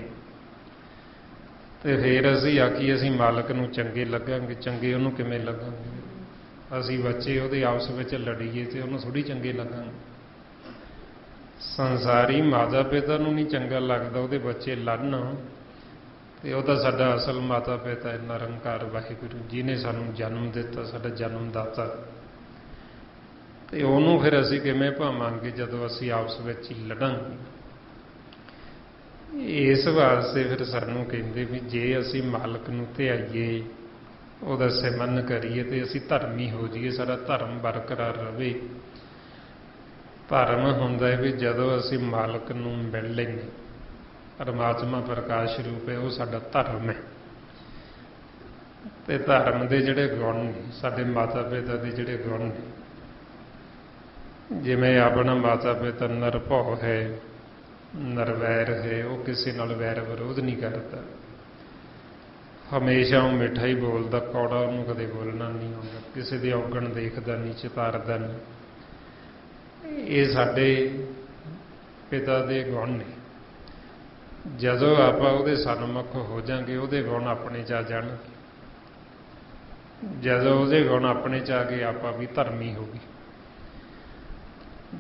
[SPEAKER 1] ਤੇ ਫਿਰ ਅਸੀਂ ਆਖੀ ਅਸੀਂ ਮਾਲਕ ਨੂੰ ਚੰਗੇ ਲੱਗਾਂਗੇ। ਚੰਗੇ ਉਹਨੂੰ ਕਿਵੇਂ ਲੱਗਾਂਗੇ? ਅਸੀਂ ਬੱਚੇ ਉਹਦੇ ਆਪਸ ਵਿੱਚ ਲੜੀਏ ਤੇ ਉਹਨੂੰ ਥੋੜ੍ਹੀ ਚੰਗੇ ਲੱਗਾਂਗੇ। ਸੰਸਾਰੀ ਮਾਤਾ ਪਿਤਾ ਨੂੰ ਨਹੀਂ ਚੰਗਾ ਲੱਗਦਾ ਉਹਦੇ ਬੱਚੇ ਲੜਨ, ਤੇ ਉਹ ਤਾਂ ਸਾਡਾ ਅਸਲ ਮਾਤਾ ਪਿਤਾ ਹੈ, ਨਿਰੰਕਾਰ ਵਾਹਿਗੁਰੂ, ਜਿਹਨੇ ਸਾਨੂੰ ਜਨਮ ਦਿੱਤਾ, ਸਾਡਾ ਜਨਮ ਦਾਤਾ। ਤੇ ਉਹਨੂੰ ਫਿਰ ਅਸੀਂ ਕਿਵੇਂ ਭਾਵਾਂਗੇ ਜਦੋਂ ਅਸੀਂ ਆਪਸ ਵਿੱਚ ਹੀ ਲੜਾਂਗੇ? ਇਸ ਵਾਸਤੇ ਫਿਰ ਸਾਨੂੰ ਕਹਿੰਦੇ ਵੀ ਜੇ ਅਸੀਂ ਮਾਲਕ ਨੂੰ ਧਿਆਈਏ, ਉਹਦਾ ਸਿਮਰਨ ਕਰੀਏ, ਤੇ ਅਸੀਂ ਧਰਮੀ ਹੋ ਜਾਈਏ, ਸਾਡਾ ਧਰਮ ਬਰਕਰਾਰ ਰਵੇ। ਧਰਮ ਹੁੰਦਾ ਹੈ ਵੀ ਜਦੋਂ ਅਸੀਂ ਮਾਲਕ ਨੂੰ ਮਿਲ ਲੈਂਦੇ, ਪਰਮਾਤਮਾ ਪ੍ਰਕਾਸ਼ ਰੂਪ ਹੈ, ਉਹ ਸਾਡਾ ਧਰਮ ਹੈ। ਤੇ ਧਰਮ ਦੇ ਜਿਹੜੇ ਗੁਣ ਨੇ, ਸਾਡੇ ਮਾਤਾ ਪਿਤਾ ਦੇ ਜਿਹੜੇ ਗੁਣ ਨੇ, ਜਿਵੇਂ ਆਪਣਾ ਮਾਤਾ ਪਿਤਾ ਨਿਰਭਉ ਹੈ, ਨਿਰਵੈਰ ਹੈ, ਉਹ ਕਿਸੇ ਨਾਲ ਵੈਰ ਵਿਰੋਧ ਨਹੀਂ ਕਰਦਾ, ਹਮੇਸ਼ਾ ਉਹ ਮਿੱਠਾ ਹੀ ਬੋਲਦਾ, ਕੌੜਾ ਉਹਨੂੰ ਕਦੇ ਬੋਲਣਾ ਨਹੀਂ ਆਉਂਦਾ, ਕਿਸੇ ਦੇ ਔਗਣ ਦੇਖਦਾ ਨਹੀਂ, ਚਿਤਾਰਦਾ ਨਹੀਂ। ਇਹ ਸਾਡੇ ਪਿਤਾ ਦੇ ਗੁਣ ਨੇ। ਜਦੋਂ ਆਪਾਂ ਉਹਦੇ ਸਨਮੁਖ ਹੋ ਜਾਵਾਂਗੇ, ਉਹਦੇ ਗੁਣ ਆਪਣੇ 'ਚ ਆ ਜਾਣਗੇ। ਜਦੋਂ ਉਹਦੇ ਗੁਣ ਆਪਣੇ 'ਚ ਆ ਗਏ, ਆਪਾਂ ਵੀ ਧਰਮੀ ਹੋ ਗਏ।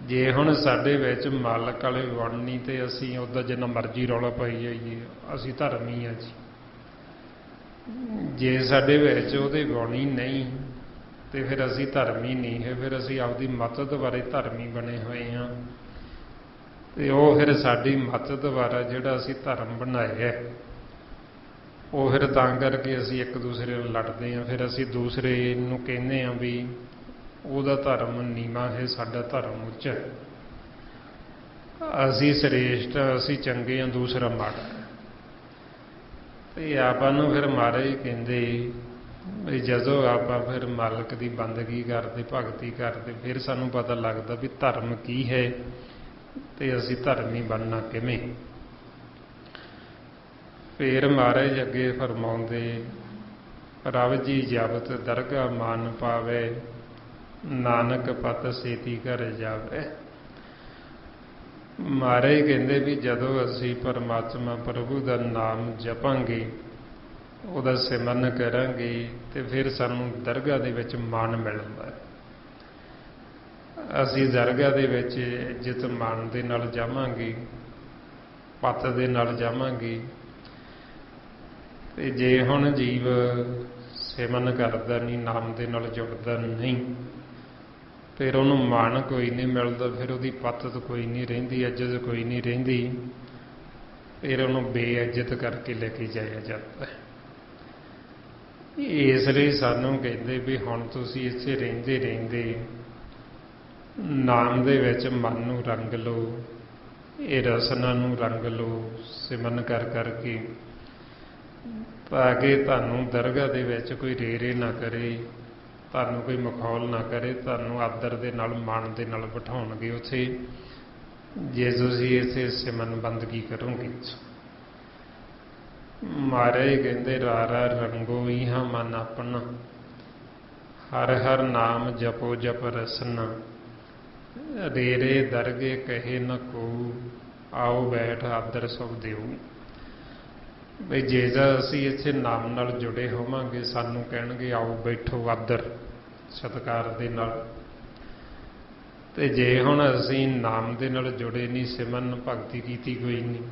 [SPEAKER 1] ਜੇ ਹੁਣ ਸਾਡੇ ਵਿੱਚ ਮਾਲਕ ਵਾਲੇ ਗੁਣ ਨਹੀਂ, ਤੇ ਅਸੀਂ ਉਹਦਾ ਜਿੰਨਾ ਮਰਜ਼ੀ ਰੌਲਾ ਪਾਈ ਜਾਈਏ, ਅਸੀਂ ਧਰਮੀ ਹਾਂ ਜੀ। ਜੇ ਸਾਡੇ ਵਿੱਚ ਉਹਦੇ ਗੁਣ ਹੀ ਨਹੀਂ, ਤੇ ਫਿਰ ਅਸੀਂ ਧਰਮੀ ਨਹੀਂ ਹੈ, ਫਿਰ ਅਸੀਂ ਆਪਦੀ ਮੱਤ ਦੁਆਰੇ ਧਰਮੀ ਬਣੇ ਹੋਏ ਹਾਂ। ਤੇ ਉਹ ਫਿਰ ਸਾਡੀ ਮੱਤ ਦੁਆਰਾ ਜਿਹੜਾ ਅਸੀਂ ਧਰਮ ਬਣਾਇਆ, ਉਹ ਫਿਰ ਤਾਂ ਕਰਕੇ ਅਸੀਂ ਇੱਕ ਦੂਸਰੇ ਨਾਲ ਲੜਦੇ ਹਾਂ। ਫਿਰ ਅਸੀਂ ਦੂਸਰੇ ਨੂੰ ਕਹਿੰਦੇ ਹਾਂ ਵੀ ਉਹਦਾ ਧਰਮ ਨੀਵਾਂ ਹੈ, ਸਾਡਾ ਧਰਮ ਉੱਚਾ ਹੈ, ਅਸੀਂ ਸ੍ਰੇਸ਼ਟ, ਅਸੀਂ ਚੰਗੇ ਹਾਂ, ਦੂਸਰਾ ਮਾੜਾ ਹੈ। ਤੇ ਆਪਾਂ ਨੂੰ ਫਿਰ ਮਹਾਰਾਜ ਕਹਿੰਦੇ ਵੀ ਜਦੋਂ ਆਪਾਂ ਫਿਰ ਮਾਲਕ ਦੀ ਬੰਦਗੀ ਕਰਦੇ, ਭਗਤੀ ਕਰਦੇ, ਫਿਰ ਸਾਨੂੰ ਪਤਾ ਲੱਗਦਾ ਵੀ ਧਰਮ ਕੀ ਹੈ ਤੇ ਅਸੀਂ ਧਰਮੀ ਬਣਨਾ ਕਿਵੇਂ। ਫਿਰ ਮਹਾਰਾਜ ਅੱਗੇ ਫਰਮਾਉਂਦੇ, ਪ੍ਰਭ ਜੀ ਜਪਤ ਦਰਗਾਹ ਮਾਨ ਪਾਵੇ, ਨਾਨਕ ਪਤ ਸੇਤੀ ਘਰ ਜਾਵੇ। ਮਹਾਰਾਜ ਕਹਿੰਦੇ ਵੀ ਜਦੋਂ ਅਸੀਂ ਪਰਮਾਤਮਾ ਪ੍ਰਭੂ ਦਾ ਨਾਮ ਜਪਾਂਗੇ, ਉਹਦਾ ਸਿਮਰਨ ਕਰਾਂਗੇ ਤੇ ਫਿਰ ਸਾਨੂੰ ਦਰਗਾਹ ਦੇ ਵਿੱਚ ਮਾਣ ਮਿਲਦਾ ਹੈ। ਅਸੀਂ ਦਰਗਾਹ ਦੇ ਵਿੱਚ ਇੱਜ਼ਤ ਮਾਣ ਦੇ ਨਾਲ ਜਾਵਾਂਗੇ, ਪੱਤ ਦੇ ਨਾਲ ਜਾਵਾਂਗੇ। ਤੇ ਜੇ ਹੁਣ ਜੀਵ ਸਿਮਰਨ ਕਰਦਾ ਨਹੀਂ, ਨਾਮ ਦੇ ਨਾਲ ਜੁੜਦਾ ਨਹੀਂ, ਫਿਰ ਉਹਨੂੰ ਮਾਣ ਕੋਈ ਨਹੀਂ ਮਿਲਦਾ, ਫਿਰ ਉਹਦੀ ਪੱਤ ਕੋਈ ਨਹੀਂ ਰਹਿੰਦੀ, ਇੱਜ਼ਤ ਕੋਈ ਨਹੀਂ ਰਹਿੰਦੀ, ਫਿਰ ਉਹਨੂੰ ਬੇਇੱਜ਼ਤ ਕਰਕੇ ਲੈ ਕੇ ਜਾਇਆ ਜਾਂਦਾ ਹੈ। ਇਸ ਲਈ ਸਾਨੂੰ ਕਹਿੰਦੇ ਵੀ ਹੁਣ ਤੁਸੀਂ ਇੱਥੇ ਰਹਿੰਦੇ ਰਹਿੰਦੇ ਨਾਮ ਦੇ ਵਿੱਚ ਮਨ ਨੂੰ ਰੰਗ ਲਓ, ਇਹ ਰਸਨਾ ਨੂੰ ਰੰਗ ਲਓ ਸਿਮਰਨ ਕਰ ਕਰਕੇ, ਤਾਂ ਕਿ ਤੁਹਾਨੂੰ ਦਰਗਾਹ ਦੇ ਵਿੱਚ ਕੋਈ ਰੇਰੇ ਨਾ ਕਰੇ, ਤੁਹਾਨੂੰ ਕੋਈ ਮਖੌਲ ਨਾ ਕਰੇ, ਤੁਹਾਨੂੰ ਆਦਰ ਦੇ ਨਾਲ ਮਾਣ ਦੇ ਨਾਲ ਬਿਠਾਉਣਗੇ ਉੱਥੇ, ਜੇ ਤੁਸੀਂ ਇੱਥੇ ਸਿਮਰਨ ਬੰਦਗੀ ਕਰੋਗੇ। ਮਹਾਰਾਜ ਕਹਿੰਦੇ ਰਾਰਾ ਰੰਗੋ ਇਹਾਂ ਮਨ ਆਪਣਾ, ਹਰ ਹਰ ਨਾਮ ਜਪੋ ਜਪ ਰਸਨਾ, ਰੇਰੇ ਦਰਗੇ ਕਹੇ ਨ ਕੋ, ਆਓ ਬੈਠ ਆਦਰ ਸਭ ਦਿਓ। ਬਈ ਜੇ ਤਾਂ ਅਸੀਂ ਇੱਥੇ ਨਾਮ ਨਾਲ ਜੁੜੇ ਹੋਵਾਂਗੇ, ਸਾਨੂੰ ਕਹਿਣਗੇ ਆਓ ਬੈਠੋ ਆਦਰ ਸਤਿਕਾਰ ਦੇ ਨਾਲ। ਤੇ ਜੇ ਹੁਣ ਅਸੀਂ ਨਾਮ ਦੇ ਨਾਲ ਜੁੜੇ ਨਹੀਂ, ਸਿਮਰਨ ਭਗਤੀ ਕੀਤੀ ਕੋਈ ਨਹੀਂ,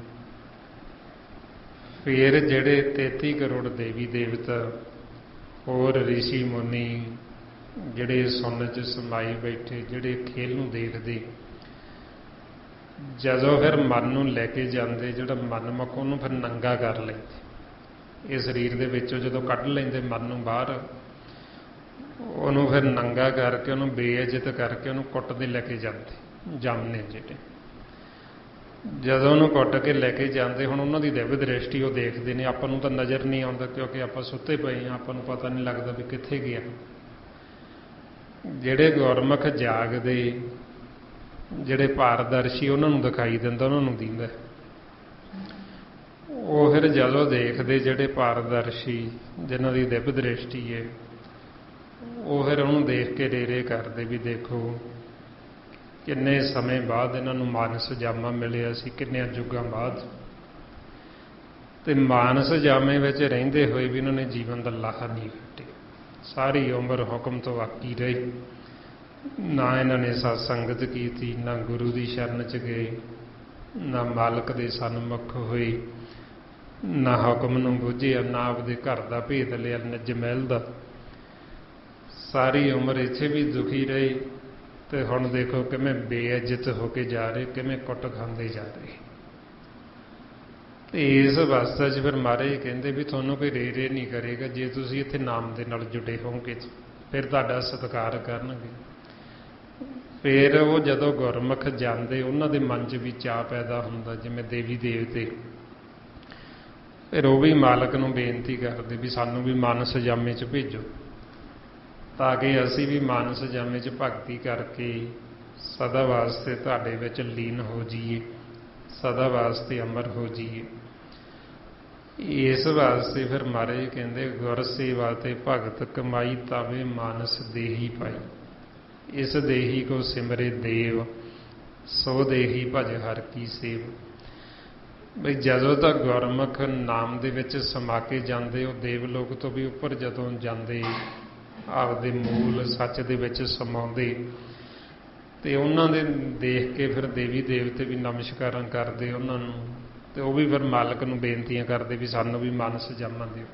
[SPEAKER 1] ਫਿਰ ਜਿਹੜੇ 33 ਕਰੋੜ ਦੇਵੀ ਦੇਵਤਾ ਹੋਰ ਰਿਸ਼ੀ ਮੁਨੀ ਜਿਹੜੇ ਸੁਣਨ 'ਚ ਸਮਾਈ ਬੈਠੇ, ਜਿਹੜੇ ਖੇਲ ਨੂੰ ਦੇਖਦੇ, ਜਦੋਂ ਫਿਰ ਮਨ ਨੂੰ ਲੈ ਕੇ ਜਾਂਦੇ, ਜਿਹੜਾ ਮਨਮੁਖ ਉਹਨੂੰ ਫਿਰ ਨੰਗਾ ਕਰ ਲੈਂਦੇ, ਇਹ ਸਰੀਰ ਦੇ ਵਿੱਚੋਂ ਜਦੋਂ ਕੱਢ ਲੈਂਦੇ ਮਨ ਨੂੰ ਬਾਹਰ, ਉਹਨੂੰ ਫਿਰ ਨੰਗਾ ਕਰਕੇ, ਉਹਨੂੰ ਬੇਇੱਜ਼ਤ ਕਰਕੇ ਉਹਨੂੰ ਕੁੱਟਦੇ ਲੈ ਕੇ ਜਾਂਦੇ ਜਾਮਨੇ ਜਿਹੜੇ। ਜਦੋਂ ਉਹਨੂੰ ਕੁੱਟ ਕੇ ਲੈ ਕੇ ਜਾਂਦੇ, ਹੁਣ ਉਹਨਾਂ ਦੀ ਦਿਵ ਦ੍ਰਿਸ਼ਟੀ ਉਹ ਦੇਖਦੇ ਨੇ, ਆਪਾਂ ਨੂੰ ਤਾਂ ਨਜ਼ਰ ਨਹੀਂ ਆਉਂਦਾ ਕਿਉਂਕਿ ਆਪਾਂ ਸੁੱਤੇ ਪਏ ਹਾਂ, ਆਪਾਂ ਨੂੰ ਪਤਾ ਨਹੀਂ ਲੱਗਦਾ ਵੀ ਕਿੱਥੇ ਗਿਆ। ਜਿਹੜੇ ਗੁਰਮੁਖ ਜਾਗਦੇ, ਜਿਹੜੇ ਪਾਰਦਰਸ਼ੀ, ਉਹਨਾਂ ਨੂੰ ਦਿਖਾਈ ਦਿੰਦਾ, ਉਹਨਾਂ ਨੂੰ ਦਿੰਦਾ। ਉਹ ਫਿਰ ਜਦੋਂ ਦੇਖਦੇ ਜਿਹੜੇ ਪਾਰਦਰਸ਼ੀ, ਜਿਨ੍ਹਾਂ ਦੀ ਦਿਵ ਦ੍ਰਿਸ਼ਟੀ ਹੈ, ਉਹ ਫਿਰ ਉਹਨੂੰ ਦੇਖ ਕੇ ਰੇਰੇ ਕਰਦੇ ਵੀ ਦੇਖੋ ਕਿੰਨੇ ਸਮੇਂ ਬਾਅਦ ਇਹਨਾਂ ਨੂੰ ਮਾਨਸ ਜਾਮਾ ਮਿਲਿਆ ਸੀ, ਕਿੰਨਿਆਂ ਯੁੱਗਾਂ ਬਾਅਦ। ਤੇ ਮਾਨਸ ਜਾਮੇ ਵਿੱਚ ਰਹਿੰਦੇ ਹੋਏ ਵੀ ਇਹਨਾਂ ਨੇ ਜੀਵਨ ਦਾ ਲਾਹਾ ਨਹੀਂ ਕੱਢਿਆ, ਸਾਰੀ ਉਮਰ ਹੁਕਮ ਤੋਂ ਵਾਕੀ ਰਹੇ, ਨਾ ਇਹਨਾਂ ਨੇ ਸਤ ਸੰਗਤ ਕੀਤੀ, ਨਾ ਗੁਰੂ ਦੀ ਸ਼ਰਨ 'ਚ ਗਏ, ਨਾ ਮਾਲਕ ਦੇ ਸਨਮੁਖ ਹੋਏ, ਨਾ ਹੁਕਮ ਨੂੰ ਬੁੱਝਿਆ, ਨਾ ਆਪਦੇ ਘਰ ਦਾ ਭੇਦ ਲਿਆ, ਨਿੱਜ ਮਹਿਲ ਦਾ। ਸਾਰੀ ਉਮਰ ਇੱਥੇ ਵੀ ਦੁਖੀ ਰਹੇ, ਤੇ ਹੁਣ ਦੇਖੋ ਕਿਵੇਂ ਬੇਇੱਜ਼ਤ ਹੋ ਕੇ ਜਾ ਰਹੇ, ਕਿਵੇਂ ਕੁੱਟ ਖਾਂਦੇ ਜਾ ਰਹੇ। ਤੇ ਇਸ ਅਵਸਥਾ 'ਚ ਫਿਰ ਮਹਾਰਾਜ ਕਹਿੰਦੇ ਵੀ ਤੁਹਾਨੂੰ ਕੋਈ ਰੇਰੇ ਨਹੀਂ ਕਰੇਗਾ, ਜੇ ਤੁਸੀਂ ਇੱਥੇ ਨਾਮ ਦੇ ਨਾਲ ਜੁੜੇ ਹੋਵੋਗੇ, ਫਿਰ ਤੁਹਾਡਾ ਸਤਿਕਾਰ ਕਰਨਗੇ। ਫਿਰ ਉਹ ਜਦੋਂ ਗੁਰਮੁਖ ਜਾਂਦੇ, ਉਹਨਾਂ ਦੇ ਮਨ 'ਚ ਵੀ ਚਾਅ ਪੈਦਾ ਹੁੰਦਾ, ਜਿਵੇਂ ਦੇਵੀ ਦੇਵਤੇ, ਫਿਰ ਉਹ ਵੀ ਮਾਲਕ ਨੂੰ ਬੇਨਤੀ ਕਰਦੇ ਵੀ ਸਾਨੂੰ ਵੀ ਮਾਨਸ ਜਾਮੇ 'ਚ ਭੇਜੋ, ਤਾਂ ਕਿ ਅਸੀਂ ਵੀ ਮਾਨਸ ਜਾਮੇ 'ਚ ਭਗਤੀ ਕਰਕੇ ਸਦਾ ਵਾਸਤੇ ਤੁਹਾਡੇ ਵਿੱਚ ਲੀਨ ਹੋ ਜਾਈਏ, ਸਦਾ ਵਾਸਤੇ ਅਮਰ ਹੋ ਜਾਈਏ। ਇਸ ਵਾਸਤੇ ਫਿਰ ਮਹਾਰਾਜ ਕਹਿੰਦੇ ਗੁਰ ਸੇਵਾ ਤੇ ਭਗਤ ਕਮਾਈ, ਤਾਵੇ ਮਾਨਸ ਦੇਹੀ ਪਾਈ, ਇਸ ਦੇਹੀ ਕੋ ਸਿਮਰੇ ਦੇਵ, ਸੋ ਦੇਹੀ ਭਜ ਹਰ ਕੀ ਸੇਵ। ਬਈ ਜਦੋਂ ਤੱਕ ਗੁਰਮੁਖ ਨਾਮ ਦੇ ਵਿੱਚ ਸਮਾ ਕੇ ਜਾਂਦੇ, ਉਹ ਦੇਵ ਲੋਕ ਤੋਂ ਵੀ ਉੱਪਰ ਜਦੋਂ ਜਾਂਦੇ, ਆਪਦੇ ਮੂਲ ਸੱਚ ਦੇ ਵਿੱਚ ਸਮਾਉਂਦੇ, ਤੇ ਉਹਨਾਂ ਦੇ ਦੇਖ ਕੇ ਫਿਰ ਦੇਵੀ ਦੇਵਤੇ ਵੀ ਨਮਸਕਾਰਾਂ ਕਰਦੇ ਉਹਨਾਂ ਨੂੰ, ਤੇ ਉਹ ਵੀ ਫਿਰ ਮਾਲਕ ਨੂੰ ਬੇਨਤੀਆਂ ਕਰਦੇ ਵੀ ਸਾਨੂੰ ਵੀ ਮਾਨਸ ਜਾਮਾ ਦਿਓ,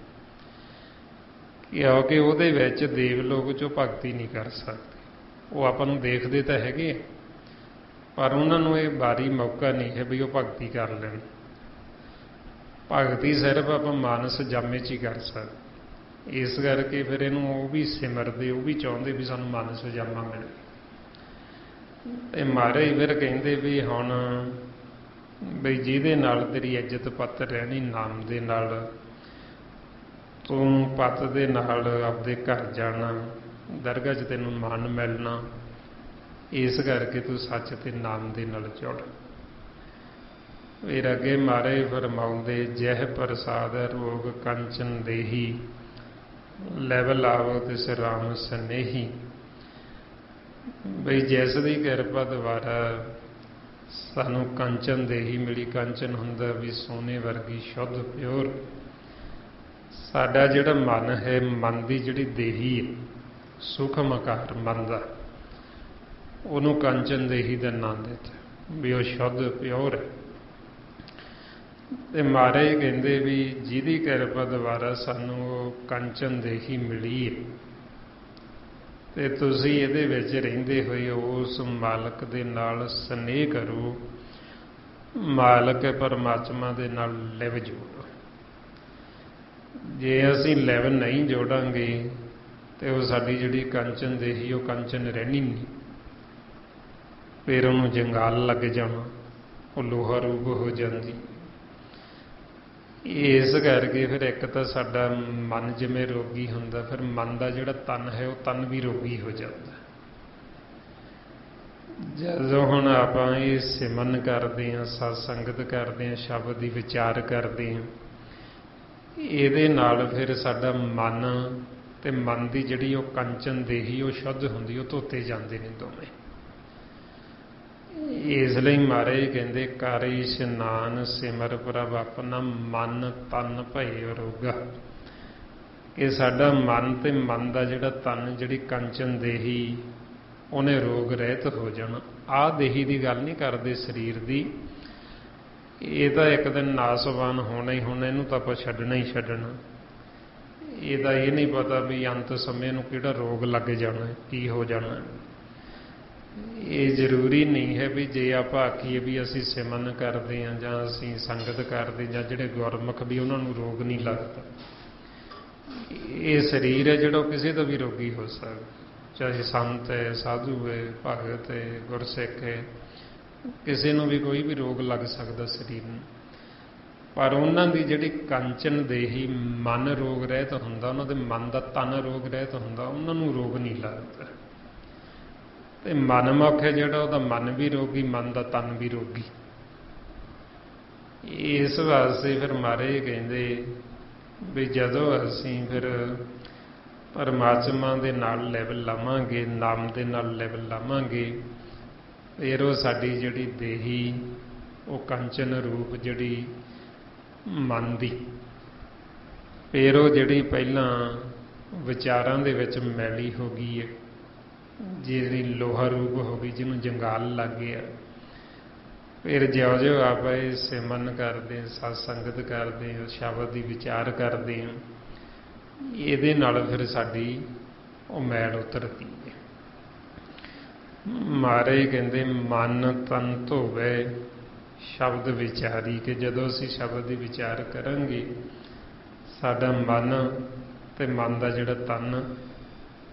[SPEAKER 1] ਕਿਉਂਕਿ ਉਹਦੇ ਵਿੱਚ ਦੇਵ ਲੋਕ 'ਚੋਂ ਭਗਤੀ ਨਹੀਂ ਕਰ ਸਕਦੇ। ਉਹ ਆਪਾਂ ਨੂੰ ਦੇਖਦੇ ਤਾਂ ਹੈਗੇ, ਪਰ ਉਹਨਾਂ ਨੂੰ ਇਹ ਵਾਰੀ ਮੌਕਾ ਨਹੀਂ ਹੈ ਵੀ ਉਹ ਭਗਤੀ ਕਰ ਲੈਣ। ਭਗਤੀ ਸਿਰਫ ਆਪਾਂ ਮਾਨਸ ਜਾਮੇ 'ਚ ਹੀ ਕਰ ਸਕਦੇ। ਇਸ ਕਰਕੇ ਫਿਰ ਇਹਨੂੰ ਉਹ ਵੀ ਸਿਮਰਦੇ, ਉਹ ਵੀ ਚਾਹੁੰਦੇ ਵੀ ਸਾਨੂੰ ਮਾਨਸ ਜਾਮਾ ਮਿਲੇ। ਤੇ ਮਹਾਰਾਜ ਫਿਰ ਕਹਿੰਦੇ ਵੀ ਹੁਣ ਬਈ ਜਿਹਦੇ ਨਾਲ ਤੇਰੀ ਇੱਜ਼ਤ ਪੱਤ ਰਹਿਣੀ, ਨਾਮ ਦੇ ਨਾਲ, ਤੂੰ ਪੱਤ ਦੇ ਨਾਲ ਆਪਦੇ ਘਰ ਜਾਣਾ, ਦਰਗਾਹ 'ਚ ਤੈਨੂੰ ਮਾਨ ਮਿਲਣਾ, ਇਸ ਕਰਕੇ ਤੂੰ ਸੱਚ ਤੇ ਨਾਮ ਦੇ ਨਾਲ ਜੁੜ। ਫਿਰ ਅੱਗੇ ਮਹਾਰਾਜ ਫਰਮਾਉਂਦੇ ਜਹ ਪ੍ਰਸਾਦ ਰੋਗ ਕੰਚਨ ਦੇਹੀ, ਲੈਵਲ ਆਵੋ ਤਿਸ ਰਾਮ ਸਨੇਹੀ। ਬਈ ਜਿਸ ਦੀ ਕਿਰਪਾ ਦੁਆਰਾ ਸਾਨੂੰ ਕੰਚਨ ਦੇਹੀ ਮਿਲੀ, ਕੰਚਨ ਹੁੰਦਾ ਵੀ ਸੋਨੇ ਵਰਗੀ ਸ਼ੁੱਧ ਪਿਓਰ, ਸਾਡਾ ਜਿਹੜਾ ਮਨ ਹੈ, ਮਨ ਦੀ ਜਿਹੜੀ ਦੇਹੀ ਹੈ, ਸੂਖਮ ਆਕਾਰ ਮਨ ਦਾ, ਉਹਨੂੰ ਕੰਚਨ ਦੇਹੀ ਦਾ ਨਾਂ ਦਿੱਤਾ ਵੀ ਉਹ ਸ਼ੁੱਧ ਪਿਓਰ ਹੈ। ਤੇ ਮਹਾਰਾਜ ਕਹਿੰਦੇ ਵੀ ਜਿਹਦੀ ਕਿਰਪਾ ਦੁਆਰਾ ਸਾਨੂੰ ਉਹ ਕੰਚਨ ਦੇਹੀ ਮਿਲੀ ਹੈ, ਤੇ ਤੁਸੀਂ ਇਹਦੇ ਵਿੱਚ ਰਹਿੰਦੇ ਹੋਏ ਉਸ ਮਾਲਕ ਦੇ ਨਾਲ ਸਨੇਹ ਕਰੋ, ਮਾਲਕ ਪਰਮਾਤਮਾ ਦੇ ਨਾਲ ਲਿਵ ਜੋੜੋ। ਜੇ ਅਸੀਂ ਲਿਵ ਨਹੀਂ ਜੋੜਾਂਗੇ ਤੇ ਉਹ ਸਾਡੀ ਜਿਹੜੀ ਕੰਚਨ ਦੇਹੀ, ਉਹ ਕੰਚਨ ਰਹਿਣੀ ਨਹੀਂ, ਫਿਰ ਉਹਨੂੰ ਜੰਗਾਲ ਲੱਗ ਜਾਣਾ, ਉਹ ਲੋਹਾ ਰੂਪ ਹੋ ਜਾਂਦੀ। ਇਸ ਕਰਕੇ ਫਿਰ ਇੱਕ ਤਾਂ ਸਾਡਾ ਮਨ ਜਿਵੇਂ ਰੋਗੀ ਹੁੰਦਾ, ਫਿਰ ਮਨ ਦਾ ਜਿਹੜਾ ਤਨ ਹੈ ਉਹ ਤਨ ਵੀ ਰੋਗੀ ਹੋ ਜਾਂਦਾ। ਜਦੋਂ ਹੁਣ ਆਪਾਂ ਇਹ ਸਿਮਰਨ ਕਰਦੇ ਹਾਂ, ਸਤ ਸੰਗਤ ਕਰਦੇ ਹਾਂ, ਸ਼ਬਦ ਦੀ ਵਿਚਾਰ ਕਰਦੇ ਹਾਂ, ਇਹਦੇ ਨਾਲ ਫਿਰ ਸਾਡਾ ਮਨ ਤੇ ਮਨ ਦੀ ਜਿਹੜੀ ਉਹ ਕੰਚਨ ਦੇਹੀ ਉਹ ਸ਼ੁੱਧ ਹੁੰਦੀ, ਉਹ ਧੋਤੇ ਜਾਂਦੇ ਨੇ ਦੋਵੇਂ। ਇਸ ਲਈ ਮਹਾਰਾਜ ਕਹਿੰਦੇ ਕਰ ਇਸ਼ਨਾਨ ਸਿਮਰ ਪ੍ਰਭ ਆਪਣਾ ਮਨ ਤਨ ਭਏ ਅਰੋਗਾ, ਕਿ ਸਾਡਾ ਮਨ ਤੇ ਮਨ ਦਾ ਜਿਹੜਾ ਤਨ, ਜਿਹੜੀ ਕੰਚਨ ਦੇਹੀ, ਉਹਨੇ ਰੋਗ ਰਹਿਤ ਹੋ ਜਾਣਾ। ਆਹ ਦੇਹੀ ਦੀ ਗੱਲ ਨਹੀਂ ਕਰਦੇ ਸਰੀਰ ਦੀ, ਇਹ ਤਾਂ ਇੱਕ ਦਿਨ ਨਾਸਵਾਨ ਹੋਣਾ ਹੀ ਹੋਣਾ, ਇਹਨੂੰ ਤਾਂ ਆਪਾਂ ਛੱਡਣਾ ਹੀ ਛੱਡਣਾ। ਇਹਦਾ ਇਹ ਨਹੀਂ ਪਤਾ ਵੀ ਅੰਤ ਸਮੇਂ ਨੂੰ ਕਿਹੜਾ ਰੋਗ ਲੱਗ ਜਾਣਾ, ਕੀ ਹੋ ਜਾਣਾ। ਇਹ ਜ਼ਰੂਰੀ ਨਹੀਂ ਹੈ ਵੀ ਜੇ ਆਪਾਂ ਆਖੀਏ ਵੀ ਅਸੀਂ ਸਿਮਰਨ ਕਰਦੇ ਹਾਂ ਜਾਂ ਅਸੀਂ ਸੰਗਤ ਕਰਦੇ ਜਾਂ ਜਿਹੜੇ ਗੁਰਮੁਖ ਵੀ ਉਹਨਾਂ ਨੂੰ ਰੋਗ ਨਹੀਂ ਲੱਗਦਾ। ਇਹ ਸਰੀਰ ਹੈ ਜਿਹੜਾ ਉਹ ਕਿਸੇ ਦਾ ਵੀ ਰੋਗੀ ਹੋ ਸਕਦਾ, ਚਾਹੇ ਸੰਤ ਹੈ, ਸਾਧੂ ਹੈ, ਭਗਤ ਹੈ, ਗੁਰਸਿੱਖ ਹੈ, ਕਿਸੇ ਨੂੰ ਵੀ ਕੋਈ ਵੀ ਰੋਗ ਲੱਗ ਸਕਦਾ ਸਰੀਰ ਨੂੰ। ਪਰ ਉਹਨਾਂ ਦੀ ਜਿਹੜੀ ਕੰਚਨ ਦੇਹੀ ਮਨ ਰੋਗ ਰਹਿਤ ਹੁੰਦਾ, ਉਹਨਾਂ ਦੇ ਮਨ ਦਾ ਤਨ ਰੋਗ ਰਹਿਤ ਹੁੰਦਾ, ਉਹਨਾਂ ਨੂੰ ਰੋਗ ਨਹੀਂ ਲੱਗਦਾ। ਤੇ ਮਨਮੁਖ ਹੈ ਜਿਹੜਾ, ਉਹਦਾ ਮਨ ਵੀ ਰੋਗੀ, ਮਨ ਦਾ ਤਨ ਵੀ ਰੋਗੀ। ਇਸ ਵਾਸਤੇ ਫਿਰ ਮਹਾਰਾਜ ਕਹਿੰਦੇ ਵੀ ਜਦੋਂ ਅਸੀਂ ਫਿਰ ਪਰਮਾਤਮਾ ਦੇ ਨਾਲ ਲਿਵ ਲਾਵਾਂਗੇ, ਨਾਮ ਦੇ ਨਾਲ ਲਿਵ ਲਾਵਾਂਗੇ, ਫਿਰ ਉਹ ਸਾਡੀ ਜਿਹੜੀ ਦੇਹੀ ਉਹ ਕੰਚਨ ਰੂਪ ਜਿਹੜੀ ਮਨ ਦੀ, ਫਿਰ ਉਹ ਜਿਹੜੀ ਪਹਿਲਾਂ ਵਿਚਾਰਾਂ ਦੇ ਵਿੱਚ ਮੈਲੀ ਹੋ ਗਈ ਹੈ, ਜਿਹੜੀ ਲੋਹਾ ਰੂਪ ਹੋ ਗਈ, ਜਿਹਨੂੰ ਜੰਗਾਲ ਲੱਗ ਗਿਆ, ਫਿਰ ਜਿਉਂ ਜਿਉਂ ਆਪਾਂ ਇਹ ਸਿਮਰਨ ਕਰਦੇ ਹਾਂ, ਸਤ ਸੰਗਤ ਕਰਦੇ ਹਾਂ, ਸ਼ਬਦ ਦੀ ਵਿਚਾਰ ਕਰਦੇ ਹਾਂ, ਇਹਦੇ ਨਾਲ ਫਿਰ ਸਾਡੀ ਉਹ ਮੈਲ ਉਤਰਦੀ ਹੈ। ਮਹਾਰਾਜ ਕਹਿੰਦੇ ਮਨ ਤਨ ਧੋਵੇ ਸ਼ਬਦ ਵਿਚਾਰੀ, ਕਿ ਜਦੋਂ ਅਸੀਂ ਸ਼ਬਦ ਦੀ ਵਿਚਾਰ ਕਰਾਂਗੇ ਸਾਡਾ ਮਨ ਤੇ ਮਨ ਦਾ ਜਿਹੜਾ ਤਨ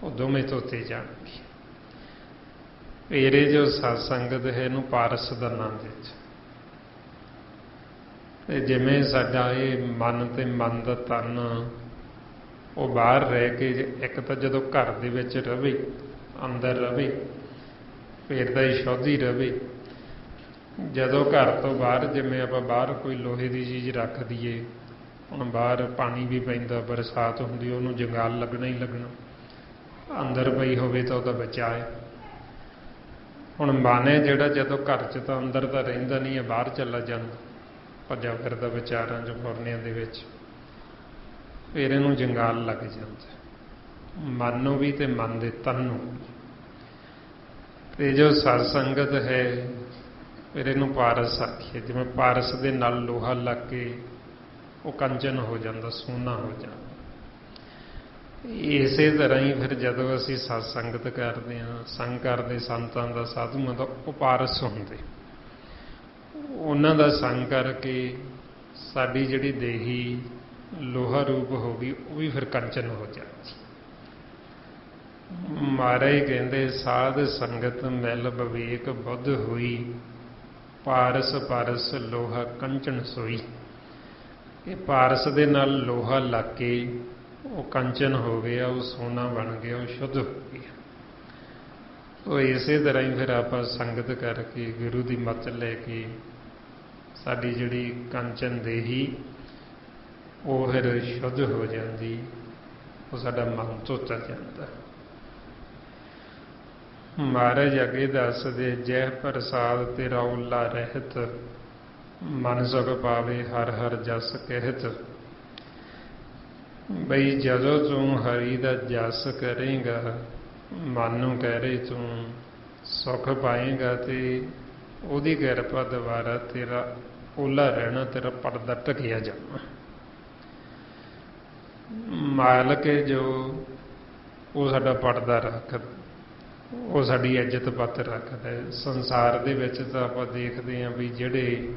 [SPEAKER 1] ਉਹ ਦੋਵੇਂ ਧੋਤੇ ਜਾਣਗੇ। ਇਹ ਜੋ ਸਤ ਸੰਗਤ ਹੈ ਇਹਨੂੰ ਪਾਰਸ ਦਾ ਨਾਮ ਦਿੱਤਾ। ਤੇ ਜਿਵੇਂ ਸਾਡਾ ਇਹ ਮਨ ਤੇ ਮਨ ਦਾ ਤਨ ਉਹ ਬਾਹਰ ਰਹਿ ਕੇ, ਇੱਕ ਤਾਂ ਜਦੋਂ ਘਰ ਦੇ ਵਿੱਚ ਰਵੇ, ਅੰਦਰ ਰਵੇ, ਫਿਰ ਤਾਂ ਇਹ ਸ਼ੁੱਧ ਹੀ ਰਵੇ। ਜਦੋਂ ਘਰ ਤੋਂ ਬਾਹਰ, ਜਿਵੇਂ ਆਪਾਂ ਬਾਹਰ ਕੋਈ ਲੋਹੇ ਦੀ ਚੀਜ਼ ਰੱਖ ਦਈਏ, ਹੁਣ ਬਾਹਰ ਪਾਣੀ ਵੀ ਪੈਂਦਾ, ਬਰਸਾਤ ਹੁੰਦੀ, ਉਹਨੂੰ ਜੰਗਾਲ ਲੱਗਣਾ ਹੀ ਲੱਗਣਾ। ਅੰਦਰ ਪਈ ਹੋਵੇ ਤਾਂ ਉਹਦਾ ਬਚਾਅ ਹੈ। ਹੁਣ ਮਨ ਹੈ ਜਿਹੜਾ, ਜਦੋਂ ਘਰ 'ਚ ਤਾਂ ਅੰਦਰ ਤਾਂ ਰਹਿੰਦਾ ਨਹੀਂ ਹੈ, ਬਾਹਰ ਚਲਾ ਜਾਂਦਾ, ਭੱਜਾ ਫਿਰਦਾ ਵਿਚਾਰਾਂ 'ਚ, ਫੁਰਨਿਆਂ ਦੇ ਵਿੱਚ, ਫਿਰ ਇਹਨੂੰ ਜੰਗਾਲ ਲੱਗ ਜਾਂਦਾ, ਮਨ ਨੂੰ ਵੀ ਤੇ ਮਨ ਦੇ ਤਨ ਨੂੰ। ਤੇ ਜੋ ਸਤ ਸੰਗਤ ਹੈ ਫਿਰ ਇਹਨੂੰ ਪਾਰਸ ਆਖੀਏ। ਜਿਵੇਂ ਪਾਰਸ ਦੇ ਨਾਲ ਲੋਹਾ ਲੱਗ ਕੇ ਉਹ ਕੰਚਨ ਹੋ ਜਾਂਦਾ, ਸੋਨਾ ਹੋ ਜਾਂਦਾ। ਇਸੇ ਤਰ੍ਹਾਂ ਹੀ ਫਿਰ ਜਦੋਂ ਅਸੀਂ ਸਤ ਸੰਗਤ ਕਰਦੇ ਹਾਂ, ਸੰਗ ਕਰਦੇ ਸੰਤਾਂ ਦਾ, ਸਾਧੂਆਂ ਦਾ, ਉਹ ਪਾਰਸ ਹੁੰਦੇ। ਉਹਨਾਂ ਦਾ ਸੰਗ ਕਰਕੇ ਸਾਡੀ ਜਿਹੜੀ ਦੇਹੀ ਲੋਹਾ ਰੂਪ ਹੋ ਗਈ, ਉਹ ਵੀ ਫਿਰ ਕੰਚਨ ਹੋ ਜਾਂਦੀ। ਮਹਾਰਾਜ ਕਹਿੰਦੇ ਸਾਧ ਸੰਗਤ ਮਿਲ ਵਿਵੇਕ ਬੁੱਧ ਹੋਈ, ਪਾਰਸ ਪਾਰਸ ਲੋਹਾ ਕੰਚਨ ਸੋਈ। ਇਹ ਪਾਰਸ ਦੇ ਨਾਲ ਲੋਹਾ ਲੱਗ ਕੇ ਉਹ ਕੰਚਨ ਹੋ ਗਿਆ, ਉਹ ਸੋਨਾ ਬਣ ਗਿਆ, ਉਹ ਸ਼ੁੱਧ ਹੋ ਗਿਆ। ਉਹ ਇਸੇ ਤਰ੍ਹਾਂ ਹੀ ਫਿਰ ਆਪਾਂ ਸੰਗਤ ਕਰਕੇ, ਗੁਰੂ ਦੀ ਮੱਤ ਲੈ ਕੇ, ਸਾਡੀ ਜਿਹੜੀ ਕੰਚਨ ਦੇਹੀ ਉਹ ਫਿਰ ਸ਼ੁੱਧ ਹੋ ਜਾਂਦੀ, ਉਹ ਸਾਡਾ ਮਨ ਧੋਤਾ ਜਾਂਦਾ। ਮਹਾਰਾਜ ਅੱਗੇ ਦੱਸਦੇ, ਜਹ ਪ੍ਰਸਾਦ ਤੇਰਾ ਓਲਾ ਰਹਿਤ, ਮਨ ਸੁਖ ਪਾਵੇ ਹਰ ਹਰ ਜਸ ਕਹਿਤ। ਬਈ ਜਦੋਂ ਤੂੰ ਹਰੀ ਦਾ ਜਸ ਕਰੇਗਾ, ਮਨ ਨੂੰ ਕਹਿ ਰਹੇ ਤੂੰ ਸੁੱਖ ਪਾਏਗਾ, ਤੇ ਉਹਦੀ ਕਿਰਪਾ ਦੁਆਰਾ ਤੇਰਾ ਓਲਾ ਰਹਿਣਾ, ਤੇਰਾ ਪਰਦਾ ਢਕਿਆ ਜਾਣਾ। ਮਾਲਕ ਜੋ ਉਹ ਸਾਡਾ ਪਰਦਾ ਰੱਖਦਾ, ਉਹ ਸਾਡੀ ਇੱਜ਼ਤ ਪੱਤ ਰੱਖਦਾ। ਸੰਸਾਰ ਦੇ ਵਿੱਚ ਤਾਂ ਆਪਾਂ ਦੇਖਦੇ ਹਾਂ ਵੀ ਜਿਹੜੇ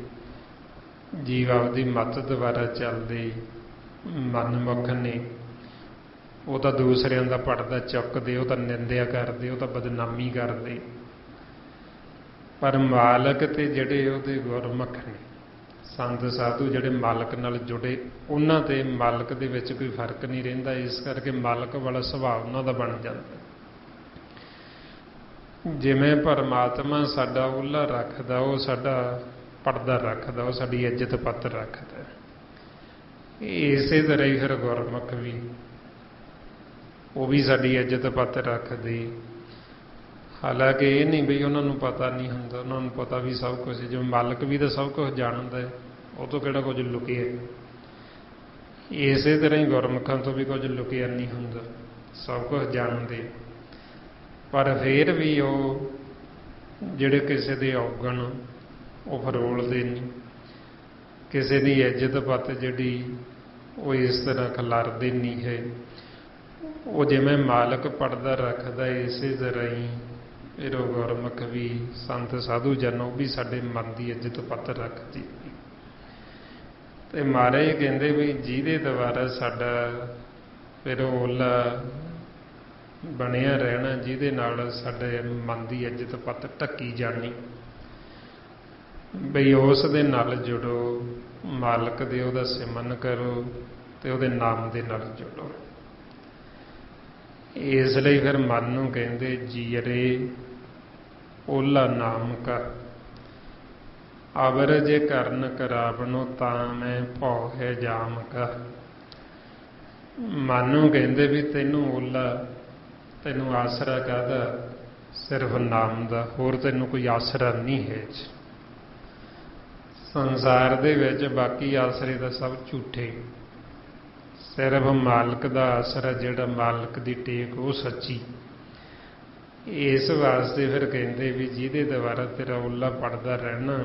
[SPEAKER 1] ਜੀਵ ਆਪਦੀ ਮੱਤ ਦੁਆਰਾ ਚੱਲਦੇ ਮਨਮੁਖ ਨੇ, ਉਹ ਤਾਂ ਦੂਸਰਿਆਂ ਦਾ ਪਰਦਾ ਚੁੱਕਦੇ, ਉਹ ਤਾਂ ਨਿੰਦਿਆ ਕਰਦੇ, ਉਹ ਤਾਂ ਬਦਨਾਮੀ ਕਰਦੇ। ਪਰ ਮਾਲਕ ਤੇ ਜਿਹੜੇ ਉਹਦੇ ਗੁਰਮੁਖ ਨੇ, ਸੰਤ ਸਾਧੂ ਜਿਹੜੇ ਮਾਲਕ ਨਾਲ ਜੁੜੇ, ਉਹਨਾਂ ਤੇ ਮਾਲਕ ਦੇ ਵਿੱਚ ਕੋਈ ਫਰਕ ਨਹੀਂ ਰਹਿੰਦਾ। ਇਸ ਕਰਕੇ ਮਾਲਕ ਵਾਲਾ ਸੁਭਾਅ ਉਹਨਾਂ ਦਾ ਬਣ ਜਾਂਦਾ। ਜਿਵੇਂ ਪਰਮਾਤਮਾ ਸਾਡਾ ਓਲਾ ਰੱਖਦਾ, ਉਹ ਸਾਡਾ ਪਰਦਾ ਰੱਖਦਾ, ਉਹ ਸਾਡੀ ਇੱਜ਼ਤ ਪੱਤ ਰੱਖਦਾ। ਇਸੇ ਤਰ੍ਹਾਂ ਹੀ ਫਿਰ ਗੁਰਮੁਖ ਵੀ, ਉਹ ਵੀ ਸਾਡੀ ਇੱਜ਼ਤ ਪੱਤ ਰੱਖਦੇ। ਹਾਲਾਂਕਿ ਇਹ ਨਹੀਂ ਬਈ ਉਹਨਾਂ ਨੂੰ ਪਤਾ ਨਹੀਂ ਹੁੰਦਾ, ਉਹਨਾਂ ਨੂੰ ਪਤਾ ਵੀ ਸਭ ਕੁਝ। ਜਿਵੇਂ ਮਾਲਕ ਵੀ ਤਾਂ ਸਭ ਕੁਝ ਜਾਣਦਾ, ਉਹ ਤੋਂ ਕਿਹੜਾ ਕੁਝ ਲੁਕਿਆ। ਇਸੇ ਤਰ੍ਹਾਂ ਹੀ ਗੁਰਮੁਖਾਂ ਤੋਂ ਵੀ ਕੁਝ ਲੁਕਿਆ ਨਹੀਂ ਹੁੰਦਾ, ਸਭ ਕੁਝ ਜਾਣਦੇ। ਪਰ ਫਿਰ ਵੀ ਉਹ ਜਿਹੜੇ ਕਿਸੇ ਦੇ ਔਗਣ ਉਹ ਫਰੋਲਦੇ ਨਹੀਂ, ਕਿਸੇ ਦੀ ਇੱਜ਼ਤ ਪੱਤ ਜਿਹੜੀ ਉਹ ਇਸ ਤਰ੍ਹਾਂ ਖਿਲਾਰਦੇ ਨਹੀਂ ਹੈ। ਉਹ ਜਿਵੇਂ ਮਾਲਕ ਪਰਦਾ ਰੱਖਦਾ, ਇਸੇ ਤਰ੍ਹਾਂ ਹੀ ਫਿਰ ਉਹ ਗੁਰਮੁਖ ਵੀ, ਸੰਤ ਸਾਧੂ ਜਨ, ਉਹ ਵੀ ਸਾਡੇ ਮਨ ਦੀ ਇੱਜ਼ਤ ਪੱਤ ਰੱਖਦੀ। ਤੇ ਮਹਾਰਾਜ ਕਹਿੰਦੇ ਵੀ ਜਿਹਦੇ ਦੁਆਰਾ ਸਾਡਾ ਫਿਰ ਉਹ ਓਲਾ ਬਣਿਆ ਰਹਿਣਾ, ਜਿਹਦੇ ਨਾਲ ਸਾਡੇ ਮਨ ਦੀ ਇੱਜ਼ਤ ਪੱਤ ਢੱਕੀ ਜਾਣੀ, ਬਈ ਉਸ ਦੇ ਨਾਲ ਜੁੜੋ, ਮਾਲਕ ਦੇ ਉਹਦਾ ਸਿਮਰਨ ਕਰੋ ਤੇ ਉਹਦੇ ਨਾਮ ਦੇ ਨਾਲ ਜੁੜੋ। ਇਸ ਲਈ ਫਿਰ ਮਨ ਨੂੰ ਕਹਿੰਦੇ ਜੀਰੇ ਓਲਾ ਨਾਮ ਕਾ, ਅਵਰ ਜੇ ਕਰਨ ਕਰਾਵਣੋ ਤਾਂ ਮੈਂ ਭਉ ਹੈ ਜਾਮ ਕਾ। ਮਨ ਨੂੰ ਕਹਿੰਦੇ ਵੀ ਤੈਨੂੰ ਓਲਾ, ਤੈਨੂੰ ਆਸਰਾ ਕਾਹਦਾ? ਸਿਰਫ ਨਾਮ ਦਾ, ਹੋਰ ਤੈਨੂੰ ਕੋਈ ਆਸਰਾ ਨਹੀਂ ਹੈ। ਸੰਸਾਰ ਦੇ ਵਿੱਚ ਬਾਕੀ ਆਸਰੇ ਤਾਂ ਸਭ ਝੂਠੇ, ਸਿਰਫ ਮਾਲਕ ਦਾ ਆਸਰਾ, ਜਿਹੜਾ ਮਾਲਕ ਦੀ ਟੇਕ, ਉਹ ਸੱਚੀ। ਇਸ ਵਾਸਤੇ ਫਿਰ ਕਹਿੰਦੇ ਵੀ ਜਿਹਦੇ ਦੁਆਰਾ ਤੇਰਾ ਓਲਾ ਪੜਦਾ ਰਹਿਣਾ,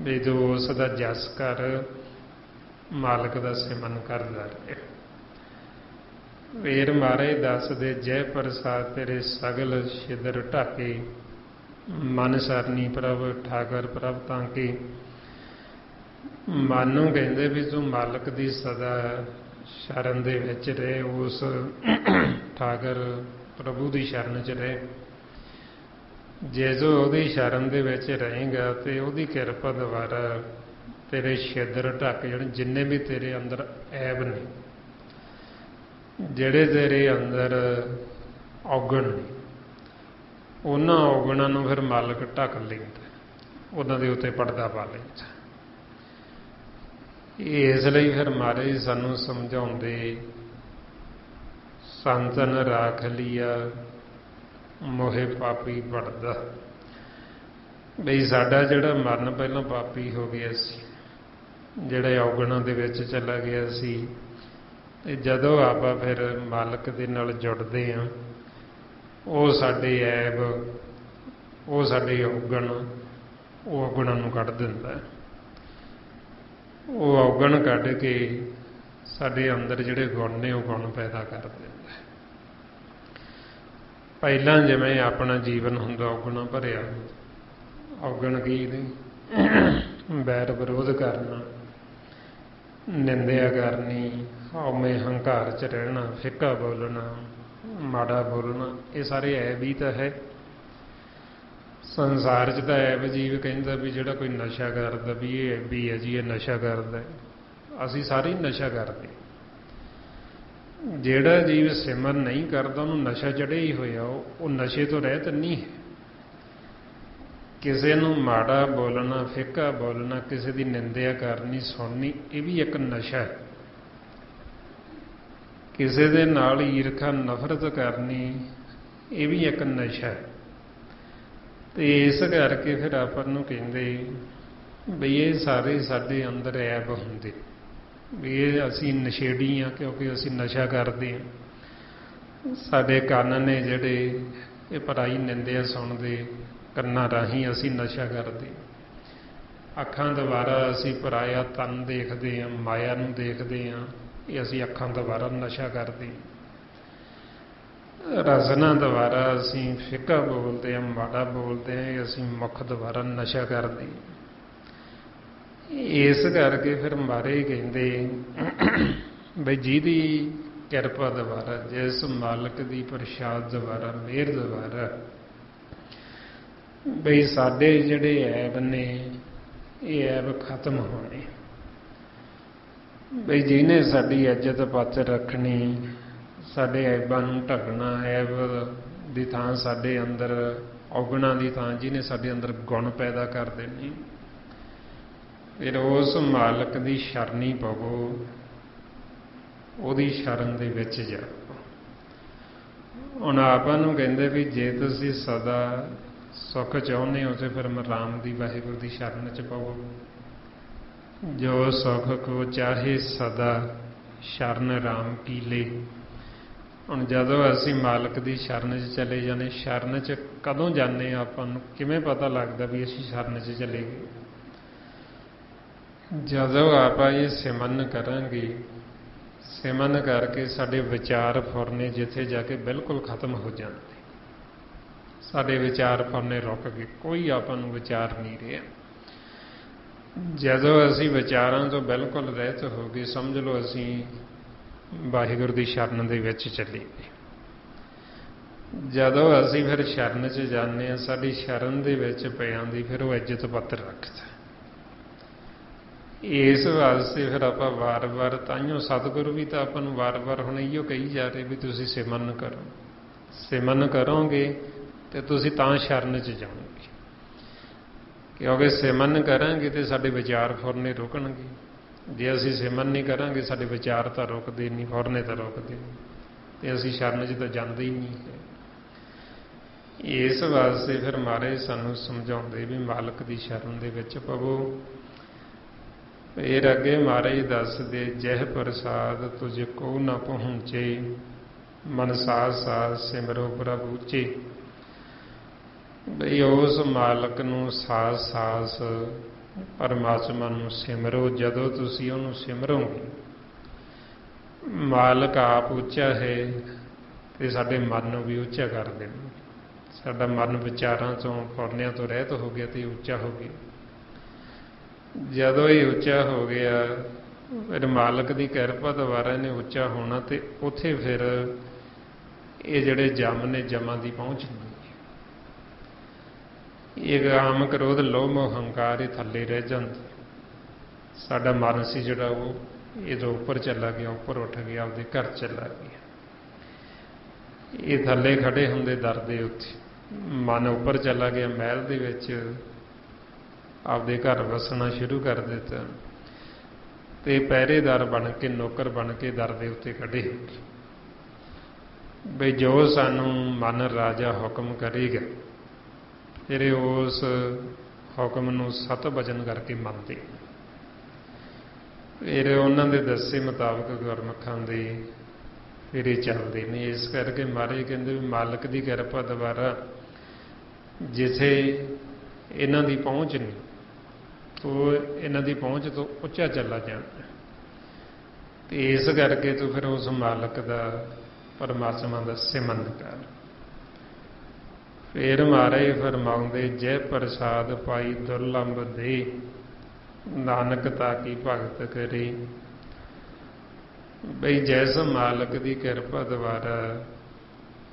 [SPEAKER 1] ਵੀ ਜੋ ਉਸ ਦਾ ਜਸ ਕਰ, ਮਾਲਕ ਦਾ ਸਿਮਰਨ ਕਰਦਾ ਰਹੇ। ਫੇਰ ਮਹਾਰਾਜ ਦੱਸਦੇ, ਜੈ ਪ੍ਰਸਾਦ ਤੇਰੇ ਸਗਲ ਛਿਦਰ ਢਾਕੇ, ਮਨ ਸਰਨੀ ਪ੍ਰਭ ਠਾਕਰ ਪ੍ਰਭ ਤਾਂ ਕਿ। ਮਨ ਨੂੰ ਕਹਿੰਦੇ ਵੀ ਤੂੰ ਮਾਲਕ ਦੀ ਸਦਾ ਸ਼ਰਨ ਦੇ ਵਿੱਚ ਰਹੇ, ਉਸ ਠਾਕਰ ਪ੍ਰਭੂ ਦੀ ਸ਼ਰਨ 'ਚ ਰਹੇ। ਜੇ ਜੋ ਉਹਦੀ ਸ਼ਰਨ ਦੇ ਵਿੱਚ ਰਹੇਗਾ ਤੇ ਉਹਦੀ ਕਿਰਪਾ ਦੁਆਰਾ ਤੇਰੇ ਛਿਦਰ ਢੱਕ ਜਾਣ। ਜਿੰਨੇ ਵੀ ਤੇਰੇ ਅੰਦਰ ਐਬ ਨੇ, ਜਿਹੜੇ ਤੇਰੇ ਅੰਦਰ ਔਗਣ ਨੇ, ਉਹਨਾਂ ਔਗਣਾਂ ਨੂੰ ਫਿਰ ਮਾਲਕ ਢੱਕ ਲੈਂਦਾ, ਉਹਨਾਂ ਦੇ ਉੱਤੇ ਪਰਦਾ ਪਾ ਲੈਂਦਾ। ਇਸ ਲਈ ਫਿਰ ਮਹਾਰਾਜ ਸਾਨੂੰ ਸਮਝਾਉਂਦੇ, ਸੰਤਨ ਰਾਖ ਲਿਆ ਮੋਹਿ ਪਾਪੀ ਪੜਦਾ। ਬਈ ਸਾਡਾ ਜਿਹੜਾ ਮਰਨ ਪਹਿਲਾਂ ਪਾਪੀ ਹੋ ਗਿਆ ਸੀ, ਜਿਹੜੇ ਔਗਣਾਂ ਦੇ ਵਿੱਚ ਚਲਾ ਗਿਆ ਸੀ, ਤੇ ਜਦੋਂ ਆਪਾਂ ਫਿਰ ਮਾਲਕ ਦੇ ਨਾਲ ਜੁੜਦੇ ਹਾਂ, ਉਹ ਸਾਡੇ ਐਬ, ਉਹ ਸਾਡੇ ਔਗਣ, ਉਹ ਔਗਣਾਂ ਨੂੰ ਕੱਢ ਦਿੰਦਾ। ਉਹ ਔਗਣ ਕੱਢ ਕੇ ਸਾਡੇ ਅੰਦਰ ਜਿਹੜੇ ਗੁਣ ਨੇ, ਉਹ ਗੁਣ ਪੈਦਾ ਕਰ ਦਿੰਦਾ। ਪਹਿਲਾਂ ਜਿਵੇਂ ਆਪਣਾ ਜੀਵਨ ਹੁੰਦਾ ਔਗਣਾਂ ਭਰਿਆ, ਔਗਣ ਕੀ ਨੇ? ਬੈਰ ਵਿਰੋਧ ਕਰਨਾ, ਨਿੰਦਿਆ ਕਰਨੀ, ਹਉਮੈ ਹੰਕਾਰ 'ਚ ਰਹਿਣਾ, ਫਿੱਕਾ ਬੋਲਣਾ, ਮਾੜਾ ਬੋਲਣਾ, ਇਹ ਸਾਰੇ ਐਬ ਹੀ ਤਾਂ ਹੈ। ਸੰਸਾਰ 'ਚ ਤਾਂ ਐਬ ਜੀਵ ਕਹਿੰਦਾ ਵੀ ਜਿਹੜਾ ਕੋਈ ਨਸ਼ਾ ਕਰਦਾ ਵੀ ਇਹ ਐਬੀ ਹੈ ਜੀ, ਇਹ ਨਸ਼ਾ ਕਰਦਾ। ਅਸੀਂ ਸਾਰੇ ਨਸ਼ਾ ਕਰਦੇ। ਜਿਹੜਾ ਜੀਵ ਸਿਮਰਨ ਨਹੀਂ ਕਰਦਾ, ਉਹਨੂੰ ਨਸ਼ਾ ਚੜ੍ਹਿਆ ਹੀ ਹੋਇਆ, ਉਹ ਨਸ਼ੇ ਤੋਂ ਰਹਿਤ ਨਹੀਂ ਹੈ। ਕਿਸੇ ਨੂੰ ਮਾੜਾ ਬੋਲਣਾ, ਫਿੱਕਾ ਬੋਲਣਾ, ਕਿਸੇ ਦੀ ਨਿੰਦਿਆ ਕਰਨੀ, ਸੁਣਨੀ, ਇਹ ਵੀ ਇੱਕ ਨਸ਼ਾ ਹੈ। ਕਿਸੇ ਦੇ ਨਾਲ ਈਰਖਾ ਨਫ਼ਰਤ ਕਰਨੀ, ਇਹ ਵੀ ਇੱਕ ਨਸ਼ਾ ਹੈ। ਤੇ ਇਸ ਕਰਕੇ ਫਿਰ ਆਪਾਂ ਨੂੰ ਕਹਿੰਦੇ ਬਈ ਇਹ ਸਾਰੇ ਸਾਡੇ ਅੰਦਰ ਐਬ ਹੁੰਦੇ, ਵੀ ਇਹ ਅਸੀਂ ਨਸ਼ੇੜੀ ਹਾਂ ਕਿਉਂਕਿ ਅਸੀਂ ਨਸ਼ਾ ਕਰਦੇ ਹਾਂ। ਸਾਡੇ ਕੰਨ ਨੇ ਜਿਹੜੇ ਇਹ ਪਰਾਈ ਨਿੰਦਿਆ ਸੁਣਦੇ, ਕੰਨਾਂ ਰਾਹੀਂ ਅਸੀਂ ਨਸ਼ਾ ਕਰਦੇ। ਅੱਖਾਂ ਦੁਆਰਾ ਅਸੀਂ ਪਰਾਇਆ ਤਨ ਦੇਖਦੇ ਹਾਂ, ਮਾਇਆ ਨੂੰ ਦੇਖਦੇ ਹਾਂ, ਇਹ ਅਸੀਂ ਅੱਖਾਂ ਦੁਆਰਾ ਨਸ਼ਾ ਕਰਦੇ। ਰਸਨਾ ਦੁਆਰਾ ਅਸੀਂ ਫਿੱਕਾ ਬੋਲਦੇ ਹਾਂ, ਮਾੜਾ ਬੋਲਦੇ ਹਾਂ, ਇਹ ਅਸੀਂ ਮੁੱਖ ਦੁਆਰਾ ਨਸ਼ਾ ਕਰਦੇ। ਇਸ ਕਰਕੇ ਫਿਰ ਮਾਰੇ ਹੀ ਕਹਿੰਦੇ ਬਈ ਜਿਹਦੀ ਕਿਰਪਾ ਦੁਆਰਾ, ਜਿਸ ਮਾਲਕ ਦੀ ਪ੍ਰਸ਼ਾਦ ਦੁਆਰਾ, ਮਿਹਰ ਦੁਆਰਾ ਬਈ ਸਾਡੇ ਜਿਹੜੇ ਐਬ ਨੇ ਇਹ ਐਬ ਖਤਮ ਹੋਣੇ। ਬਈ ਜਿਹਨੇ ਸਾਡੀ ਇੱਜ਼ਤ ਪੱਤ ਰੱਖਣੀ, ਸਾਡੇ ਐਬਾਂ ਨੂੰ ਢਕਣਾ, ਐਬ ਦੀ ਥਾਂ ਸਾਡੇ ਅੰਦਰ ਔਗਣਾਂ ਦੀ ਥਾਂ ਜਿਹਨੇ ਸਾਡੇ ਅੰਦਰ ਗੁਣ ਪੈਦਾ ਕਰ ਦੇਣੇ, ਫਿਰ ਉਸ ਮਾਲਕ ਦੀ ਸ਼ਰਨੀ ਪਵੋ, ਉਹਦੀ ਸ਼ਰਨ ਦੇ ਵਿੱਚ ਜਾਓ। ਹੁਣ ਆਪਾਂ ਨੂੰ ਕਹਿੰਦੇ ਵੀ ਜੇ ਤੁਸੀਂ ਸਦਾ ਸੁੱਖ ਚਾਹੁੰਦੇ ਹੋ ਤੇ ਫਿਰ ਰਾਮ ਦੀ ਵਾਹਿਗੁਰੂ ਦੀ ਸ਼ਰਨ 'ਚ ਪਵੋ। ਜੋ ਸੁੱਖ ਕੋ ਚਾਹੇ ਸਦਾ ਸ਼ਰਨ ਰਾਮ ਕੀ ਲੇ। ਹੁਣ ਜਦੋਂ ਅਸੀਂ ਮਾਲਕ ਦੀ ਸ਼ਰਨ 'ਚ ਚਲੇ ਜਾਂਦੇ, ਸ਼ਰਨ 'ਚ ਕਦੋਂ ਜਾਂਦੇ ਆਪਾਂ ਨੂੰ ਕਿਵੇਂ ਪਤਾ ਲੱਗਦਾ ਵੀ ਅਸੀਂ ਸ਼ਰਨ 'ਚ ਚਲੇ ਗਏ? ਜਦੋਂ ਆਪਾਂ ਇਹ ਸਿਮਰਨ ਕਰਾਂਗੇ, ਸਿਮਰਨ ਕਰਕੇ ਸਾਡੇ ਵਿਚਾਰ ਫੁਰਨੇ ਜਿੱਥੇ ਜਾ ਕੇ ਬਿਲਕੁਲ ਖਤਮ ਹੋ ਜਾਂਦੇ, ਸਾਡੇ ਵਿਚਾਰ ਫੁਰਨੇ ਰੁਕ ਗਏ, ਕੋਈ ਆਪਾਂ ਨੂੰ ਵਿਚਾਰ ਨਹੀਂ ਰਿਹਾ। ਜਦੋਂ ਅਸੀਂ ਵਿਚਾਰਾਂ ਤੋਂ ਬਿਲਕੁਲ ਰਹਿਤ ਹੋ ਗਏ, ਸਮਝ ਲਓ ਅਸੀਂ ਵਾਹਿਗੁਰੂ ਦੀ ਸ਼ਰਨ ਦੇ ਵਿੱਚ ਚੱਲੇ ਗਏ। ਜਦੋਂ ਅਸੀਂ ਫਿਰ ਸ਼ਰਨ 'ਚ ਜਾਂਦੇ ਹਾਂ, ਸਾਡੀ ਸ਼ਰਨ ਦੇ ਵਿੱਚ ਪਿਆਂ ਦੀ ਫਿਰ ਉਹ ਇੱਜ਼ਤ ਪੱਤ ਰੱਖਦਾ। ਇਸ ਵਾਸਤੇ ਫਿਰ ਆਪਾਂ ਵਾਰ-ਵਾਰ, ਤਾਈਓ ਸਤਿਗੁਰੂ ਵੀ ਤਾਂ ਆਪਾਂ ਨੂੰ ਵਾਰ-ਵਾਰ ਹੁਣ ਇਹੋ ਕਹੀ ਜਾ ਰਹੇ ਵੀ ਤੁਸੀਂ ਸਿਮਰਨ ਕਰੋ। ਸਿਮਰਨ ਕਰੋਗੇ ਤੇ ਤੁਸੀਂ ਤਾਂ ਸ਼ਰਨ 'ਚ ਜਾਓਗੇ, ਕਿਉਂਕਿ ਸਿਮਰਨ ਕਰਾਂਗੇ ਤੇ ਸਾਡੇ ਵਿਚਾਰ ਫੁਰਨੇ ਰੁਕਣਗੇ। ਜੇ ਅਸੀਂ ਸਿਮਰਨ ਨਹੀਂ ਕਰਾਂਗੇ, ਸਾਡੇ ਵਿਚਾਰ ਤਾਂ ਰੁਕਦੇ ਨਹੀਂ, ਫੁਰਨੇ ਤਾਂ ਰੁਕਦੇ ਨਹੀਂ, ਤੇ ਅਸੀਂ ਸ਼ਰਨ 'ਚ ਤਾਂ ਜਾਂਦੇ ਹੀ ਨਹੀਂ ਹੈ। ਇਸ ਵਾਸਤੇ ਫਿਰ ਮਹਾਰਾਜ ਸਾਨੂੰ ਸਮਝਾਉਂਦੇ ਵੀ ਮਾਲਕ ਦੀ ਸ਼ਰਨ ਦੇ ਵਿੱਚ ਪਵੋ। ਫਿਰ ਅੱਗੇ ਮਹਾਰਾਜ ਦੱਸਦੇ, ਜਹ ਪ੍ਰਸਾਦ ਤੁਝ ਕੋ ਨਾ ਪਹੁੰਚੇ, ਮਨ ਸਾਧ ਸਾਧ ਸਿਮਰੋ ਪ੍ਰਭ ਉੱਚੇ। ਬਈ ਉਸ ਮਾਲਕ ਨੂੰ ਸਾਧ ਸਾਸ ਪਰਮਾਤਮਾ ਨੂੰ ਸਿਮਰੋ। ਜਦੋਂ ਤੁਸੀਂ ਉਹਨੂੰ ਸਿਮਰੋਗੇ, ਮਾਲਕ ਆਪ ਉੱਚਾ ਹੈ ਤੇ ਸਾਡੇ ਮਨ ਨੂੰ ਵੀ ਉੱਚਾ ਕਰ ਦੇਣਾ। ਸਾਡਾ ਮਨ ਵਿਚਾਰਾਂ ਤੋਂ, ਫੁਰਨਿਆਂ ਤੋਂ ਰਹਿਤ ਹੋ ਗਿਆ ਤੇ ਉੱਚਾ ਹੋ ਗਿਆ। ਜਦੋਂ ਇਹ ਉੱਚਾ ਹੋ ਗਿਆ, ਫਿਰ ਮਾਲਕ ਦੀ ਕਿਰਪਾ ਦੁਆਰਾ ਇਹਨੇ ਉੱਚਾ ਹੋਣਾ ਤੇ ਉੱਥੇ ਫਿਰ ਇਹ ਜਿਹੜੇ ਜਮ ਨੇ, ਜਮਾਂ ਦੀ ਪਹੁੰਚ ਨਹੀਂ। ਇਹ ਕਾਮ, ਕ੍ਰੋਧ, ਲੋਭ, ਮੋਹ, ਹੰਕਾਰ ਇਹ ਥੱਲੇ ਰਹਿ ਜਾਂਦੇ। ਸਾਡਾ ਮਨ ਸੀ ਜਿਹੜਾ ਉਹ ਇਹਦੋਂ ਉੱਪਰ ਚਲਾ ਗਿਆ, ਉੱਪਰ ਉੱਠ ਗਿਆ, ਆਪਦੇ ਘਰ ਚਲਾ ਗਿਆ। ਇਹ ਥੱਲੇ ਖੜੇ ਹੁੰਦੇ ਦਰ ਦੇ ਉੱਤੇ, ਮਨ ਉੱਪਰ ਚਲਾ ਗਿਆ, ਮਹਿਲ ਦੇ ਵਿੱਚ ਆਪਦੇ ਘਰ ਵਸਣਾ ਸ਼ੁਰੂ ਕਰ ਦਿੱਤਾ ਤੇ ਪਹਿਰੇਦਾਰ ਬਣ ਕੇ, ਨੌਕਰ ਬਣ ਕੇ ਦਰ ਦੇ ਉੱਤੇ ਖੜੇ ਹੋ ਗਏ। ਬਈ ਜੋ ਸਾਨੂੰ ਮਨ ਰਾਜਾ ਹੁਕਮ ਕਰੇਗਾ, ਫਿਰ ਉਸ ਹੁਕਮ ਨੂੰ ਸਤ ਵਚਨ ਕਰਕੇ ਮੰਨਦੇ। ਫਿਰ ਉਹਨਾਂ ਦੇ ਦੱਸੇ ਮੁਤਾਬਕ ਗੁਰਮੁਖਾਂ ਦੇ ਫਿਰ ਇਹ ਚੱਲਦੇ ਨੇ। ਇਸ ਕਰਕੇ ਮਹਾਰਾਜ ਕਹਿੰਦੇ ਵੀ ਮਾਲਕ ਦੀ ਕਿਰਪਾ ਦੁਆਰਾ ਜਿੱਥੇ ਇਹਨਾਂ ਦੀ ਪਹੁੰਚ ਨਹੀਂ, ਤੋ ਇਹਨਾਂ ਦੀ ਪਹੁੰਚ ਤੋਂ ਉੱਚਾ ਚੱਲਾ ਜਾਂਦਾ। ਤੇ ਇਸ ਕਰਕੇ ਤੂੰ ਫਿਰ ਉਸ ਮਾਲਕ ਦਾ, ਪਰਮਾਤਮਾ ਦਾ ਸਿਮਰਨ ਕਰ। ਫਿਰ ਮਹਾਰਾਜ ਫਰਮਾਉਂਦੇ, ਜੈ ਪ੍ਰਸਾਦ ਪਾਈ ਦੁਰਲੰਭ ਦੇ, ਨਾਨਕ ਤਾ ਕੀ ਭਗਤ ਕਰੇ। ਬਈ ਜੈਸ ਮਾਲਕ ਦੀ ਕਿਰਪਾ ਦੁਆਰਾ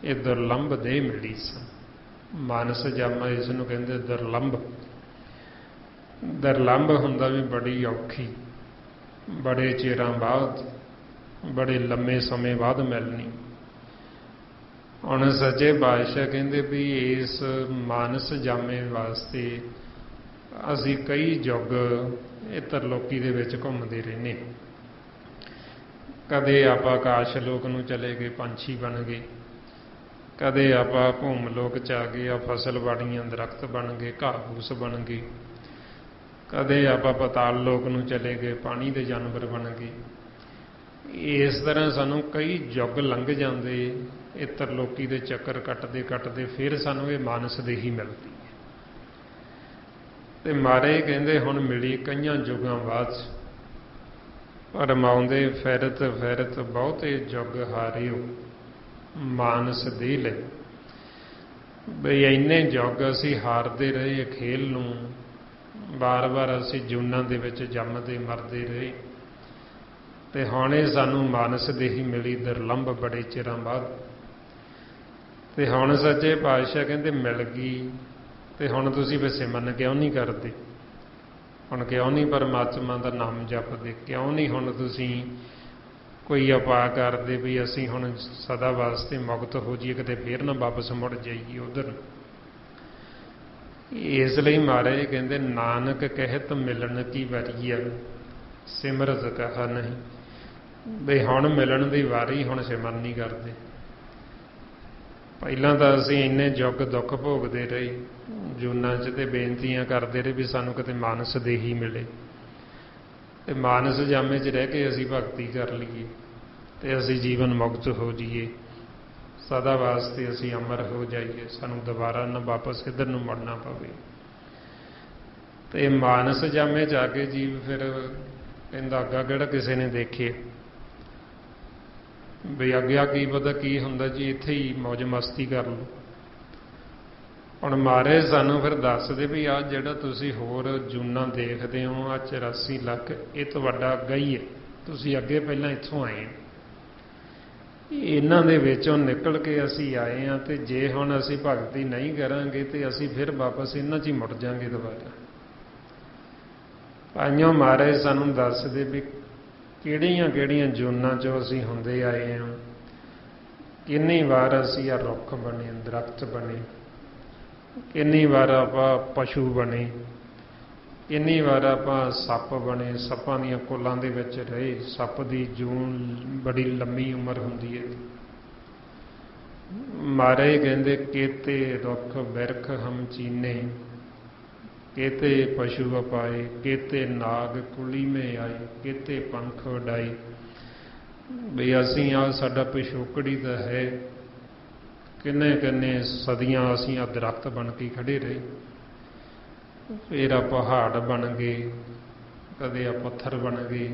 [SPEAKER 1] ਇਹ ਦੁਰਲੰਭ ਦੇ ਮਿਲੀ ਸਨ। ਮਾਨਸ ਜਾਮਾ ਇਸ ਨੂੰ ਕਹਿੰਦੇ ਦੁਰਲੰਭ। ਦੁਰਲੰਭ ਹੁੰਦਾ ਵੀ ਬੜੀ ਔਖੀ, ਬੜੇ ਚਿਰਾਂ ਬਾਅਦ, ਬੜੇ ਲੰਮੇ ਸਮੇਂ ਬਾਅਦ ਮਿਲਣੀ। ਹੁਣ ਸੱਚੇ ਪਾਤਸ਼ਾਹ ਕਹਿੰਦੇ ਵੀ ਇਸ ਮਾਨਸ ਜਾਮੇ ਵਾਸਤੇ ਅਸੀਂ ਕਈ ਯੁੱਗ ਇਹ ਤਰਲੋਕੀ ਦੇ ਵਿੱਚ ਘੁੰਮਦੇ ਰਹਿੰਦੇ। ਕਦੇ ਆਪਾਂ ਆਕਾਸ਼ ਲੋਕ ਨੂੰ ਚਲੇ ਗਏ, ਪੰਛੀ ਬਣ ਗਏ। ਕਦੇ ਆਪਾਂ ਭੂਮ ਲੋਕ 'ਚ ਆ ਗਏ, ਆ ਫਸਲ ਬਾੜੀਆਂ, ਦਰਖਤ ਬਣ ਗਏ, ਘਾਹ ਫੂਸ ਬਣ ਗਏ। ਕਦੇ ਆਪਾਂ ਪਤਾਲ ਲੋਕ ਨੂੰ ਚਲੇ ਗਏ, ਪਾਣੀ ਦੇ ਜਾਨਵਰ ਬਣ ਗਏ। ਇਸ ਤਰ੍ਹਾਂ ਸਾਨੂੰ ਕਈ ਯੁੱਗ ਲੰਘ ਜਾਂਦੇ, ਇੱਤਰ ਲੋਕੀ ਦੇ ਚੱਕਰ ਕੱਟਦੇ ਕੱਟਦੇ ਫਿਰ ਸਾਨੂੰ ਇਹ ਮਾਨਸ ਦੇਹੀ ਮਿਲਦੀ ਹੈ। ਤੇ ਮਹਾਰਾਜ ਕਹਿੰਦੇ ਹੁਣ ਮਿਲੀ ਕਈਆਂ ਯੁੱਗਾਂ ਬਾਅਦ, ਪਰ ਮਾਉਂਦੇ ਫਿਰਤ ਫਿਰਤ ਬਹੁਤੇ ਯੁੱਗ ਹਾਰਿਓ ਮਾਨਸ ਦੇਹ ਲੈ। ਬਈ ਇੰਨੇ ਯੁੱਗ ਅਸੀਂ ਹਾਰਦੇ ਰਹੇ ਖੇਲ ਨੂੰ, ਵਾਰ-ਵਾਰ ਅਸੀਂ ਜੂਨਾਂ ਦੇ ਵਿੱਚ ਜੰਮਦੇ ਮਰਦੇ ਰਹੇ, ਤੇ ਹੁਣ ਇਹ ਸਾਨੂੰ ਮਾਨਸ ਦੇਹੀ ਮਿਲੀ ਦੁਰਲੰਭ ਬੜੇ ਚਿਰਾਂ ਬਾਅਦ। ਤੇ ਹੁਣ ਸੱਚੇ ਪਾਤਸ਼ਾਹ ਕਹਿੰਦੇ ਮਿਲ ਗਈ, ਤੇ ਹੁਣ ਤੁਸੀਂ ਵੈਸੇ ਸਿਮਰਨ ਕਿਉਂ ਨਹੀਂ ਕਰਦੇ? ਹੁਣ ਕਿਉਂ ਨਹੀਂ ਪਰਮਾਤਮਾ ਦਾ ਨਾਮ ਜਪਦੇ? ਕਿਉਂ ਨਹੀਂ ਹੁਣ ਤੁਸੀਂ ਕੋਈ ਉਪਾਅ ਕਰਦੇ ਵੀ ਅਸੀਂ ਹੁਣ ਸਦਾ ਵਾਸਤੇ ਮੁਕਤ ਹੋ ਜਾਈਏ, ਕਿਤੇ ਫੇਰ ਨਾ ਵਾਪਸ ਮੁੜ ਜਾਈਏ ਉਧਰ? ਇਸ ਲਈ ਮਹਾਰਾਜ ਕਹਿੰਦੇ ਨਾਨਕ ਕਹਿਤ ਮਿਲਣ ਕੀ ਵਰੀਆ ਸਿਮਰਤ ਕਹਾ ਨਹੀਂ। ਬਈ ਹੁਣ ਮਿਲਣ ਦੀ ਵਾਰੀ, ਹੁਣ ਸਿਮਰਨ ਨਹੀਂ ਕਰਦੇ। ਪਹਿਲਾਂ ਤਾਂ ਅਸੀਂ ਇੰਨੇ ਯੁੱਗ ਦੁੱਖ ਭੋਗਦੇ ਰਹੇ ਜੂਨਾਂ 'ਚ, ਤੇ ਬੇਨਤੀਆਂ ਕਰਦੇ ਰਹੇ ਵੀ ਸਾਨੂੰ ਕਿਤੇ ਮਾਨਸ ਦੇਹੀ ਮਿਲੇ, ਤੇ ਮਾਨਸ ਜਾਮੇ 'ਚ ਰਹਿ ਕੇ ਅਸੀਂ ਭਗਤੀ ਕਰ ਲਈਏ, ਤੇ ਅਸੀਂ ਜੀਵਨ ਮੁਕਤ ਹੋ ਜਾਈਏ, ਸਦਾ ਵਾਸਤੇ ਅਸੀਂ ਅਮਰ ਹੋ ਜਾਈਏ, ਸਾਨੂੰ ਦੁਬਾਰਾ ਨਾ ਵਾਪਸ ਇੱਧਰ ਨੂੰ ਮੁੜਨਾ ਪਵੇ। ਤੇ ਮਾਨਸ ਜਾਮੇ 'ਚ ਆ ਕੇ ਜੀਵ ਫਿਰ ਕਹਿੰਦਾ ਅੱਗਾ ਕਿਹੜਾ ਕਿਸੇ ਨੇ ਦੇਖੇ, ਵੀ ਅੱਗੇ ਕੀ ਪਤਾ ਕੀ ਹੁੰਦਾ ਜੀ, ਇੱਥੇ ਹੀ ਮੌਜ ਮਸਤੀ ਕਰ ਲਓ। ਹੁਣ ਮਹਾਰਾਜ ਸਾਨੂੰ ਫਿਰ ਦੱਸਦੇ ਵੀ ਆਹ ਜਿਹੜਾ ਤੁਸੀਂ ਹੋਰ ਜੂਨਾਂ ਦੇਖਦੇ ਹੋ, ਆਹ 84 ਲੱਖ, ਇਹ ਤੁਹਾਡਾ ਅੱਗਾ ਹੀ ਹੈ। ਤੁਸੀਂ ਅੱਗੇ ਪਹਿਲਾਂ ਇੱਥੋਂ ਆਏ ਹੋ, ਇਹਨਾਂ ਦੇ ਵਿੱਚੋਂ ਨਿਕਲ ਕੇ ਅਸੀਂ ਆਏ ਹਾਂ, ਤੇ ਜੇ ਹੁਣ ਅਸੀਂ ਭਗਤੀ ਨਹੀਂ ਕਰਾਂਗੇ ਤੇ ਅਸੀਂ ਫਿਰ ਵਾਪਸ ਇਹਨਾਂ 'ਚ ਹੀ ਮੁੜ ਜਾਵਾਂਗੇ ਦੁਬਾਰਾ। ਭਾਈਓ ਮਹਾਰਾਜ ਸਾਨੂੰ ਦੱਸਦੇ ਵੀ ਕਿਹੜੀਆਂ ਕਿਹੜੀਆਂ ਜੂਨਾਂ 'ਚੋਂ ਅਸੀਂ ਹੁੰਦੇ ਆਏ ਹਾਂ। ਕਿੰਨੀ ਵਾਰ ਅਸੀਂ ਆ ਰੁੱਖ ਬਣੇ, ਦਰਖਤ ਬਣੇ, ਕਿੰਨੀ ਵਾਰ ਆਪਾਂ ਪਸ਼ੂ ਬਣੇ, ਕਿੰਨੀ ਵਾਰ ਆਪਾਂ ਸੱਪ ਬਣੇ, ਸੱਪਾਂ ਦੀਆਂ ਕੋਲਾਂ ਦੇ ਵਿੱਚ ਰਹੇ। ਸੱਪ ਦੀ ਜੂਨ ਬੜੀ ਲੰਮੀ ਉਮਰ ਹੁੰਦੀ ਹੈ। ਮਹਾਰਾਜ ਕਹਿੰਦੇ ਕੇਤੇ ਰੁੱਖ ਬਿਰਖ ਹਮ ਚੀਨੇ, केते पशु अपाए, केते नाग कुली में आए, केते पंख उड़ाए। बई असी आ साडा पिछोकड़ी दा है, किन्ने किन्ने सदियां असी आ दरख्त बन के खड़े रहे, फिर आ पहाड़ बन गए, कदे आ पत्थर बन गए।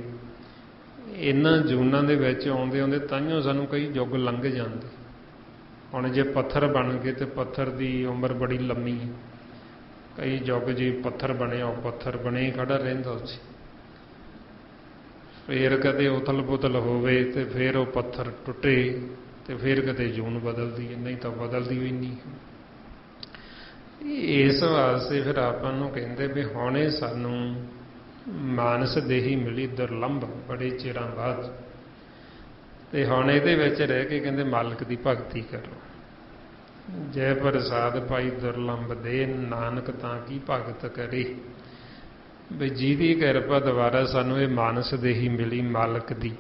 [SPEAKER 1] इन्हां जूनां दे विच आउंदे आउंदे ताइयों सानूं कई युग लंघ जांदे। हुण जे पत्थर बन गए तो पत्थर की उम्र बड़ी लंमी है, कई युग जी पत्थर बने, और पत्थर बने ही खड़ा रहिंदा उत्थे। फिर कदे उथल पुथल होवे ते फिर वो पत्थर टुटे, तो फिर कदे जून बदलती है, नहीं तो बदलती ही नहीं। इस वास्ते फिर आपां नूं कहंदे भी हुणे सानूं मानस देही मिली दुर्लंभ बड़े चिरां बाद, ते हुण इहदे विच रह के कहंदे मालक दी भगती करो। जय प्रसाद पाई दुर्लंभ दे, नानक तां की भगत करे। भी जिहदी किरपा द्वारा सानूं ये मानस देही मिली मालक दी,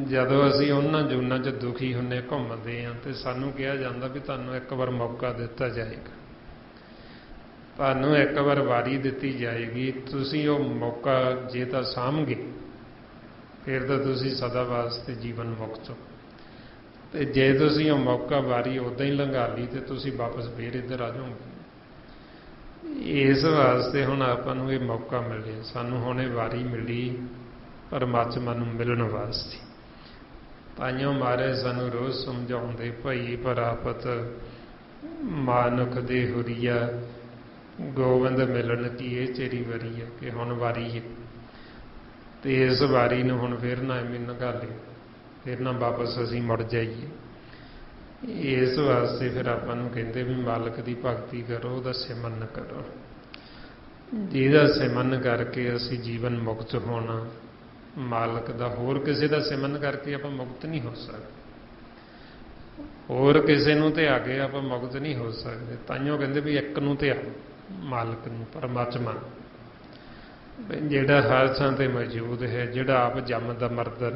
[SPEAKER 1] जदों असीं उन्हां जूनां 'च दुखी हुन्ने घुमदे हां ते सानूं कहा जांदा भी तुहानूं एक बार मौका दिता जाएगा, तुहानूं एक बार वारी दिती जाएगी। तुसीं वो मौका जे तां साਂਭ गए फिर तां तुसीं सदा वास्ते जीवन मुक्त हो, ਤੇ ਜੇ ਤੁਸੀਂ ਉਹ ਮੌਕਾ ਵਾਰੀ ਉਦਾਂ ਹੀ ਲੰਘਾ ਲਈ ਤੇ ਤੁਸੀਂ ਵਾਪਸ ਫੇਰ ਇੱਧਰ ਆ ਜਾਓਗੇ। ਇਸ ਵਾਸਤੇ ਹੁਣ ਆਪਾਂ ਨੂੰ ਇਹ ਮੌਕਾ ਮਿਲਿਆ, ਸਾਨੂੰ ਹੁਣ ਇਹ ਵਾਰੀ ਮਿਲੀ ਪਰਮਾਤਮਾ ਨੂੰ ਮਿਲਣ ਵਾਸਤੇ। ਤਾਈਓ ਮਹਾਰਾਜ ਸਾਨੂੰ ਰੋਜ਼ ਸਮਝਾਉਂਦੇ ਭਈ ਪ੍ਰਾਪਤ ਮਾਨੁਖ ਦੇ ਹੁਰੀਆ, ਗੋਬਿੰਦ ਮਿਲਣ ਕੀ ਇਹ ਚੇਰੀ ਵਾਰੀ ਹੈ, ਕਿ ਹੁਣ ਵਾਰੀ ਹੈ, ਤੇ ਇਸ ਵਾਰੀ ਨੂੰ ਹੁਣ ਫੇਰ ਨਾ ਐਵੇਂ ਲੰਘਾ ਲਿਓ, फिर ना वापस असीं मुड़ जाइए। इस वास्ते फिर आपां नूं कहंदे भी मालक की भगती करो, उहदा सिमरन करो, जिहदा सिमरन करके असीं जीवन मुक्त होना। मालक दा होर किसी दा सिमरन करके आपां मुक्त नहीं हो सकते, होर किसी नूं धिया के आपां मुक्त नहीं हो सकते। ताइयों कहंदे भी एक नूं धिया, मालक नूं, परमात्मा जिहड़ा हर थां ते मौजूद है, जिहड़ा आप जमदा मरदा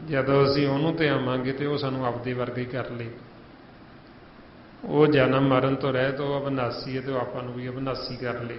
[SPEAKER 1] ਜਦੋਂ ਅਸੀਂ ਉਹਨੂੰ ਧਿਆਵਾਂਗੇ ਤੇ ਉਹ ਸਾਨੂੰ ਆਪਦੇ ਵਰਗਾ ਹੀ ਕਰ ਲੇ। ਉਹ ਜਨਮ ਮਰਨ ਤੋਂ ਰਹਿਤ, ਉਹ ਅਬਨਾਸੀ ਹੈ ਤੇ ਉਹ ਆਪਾਂ ਨੂੰ ਵੀ ਅਬਨਾਸੀ ਕਰ ਲੇ।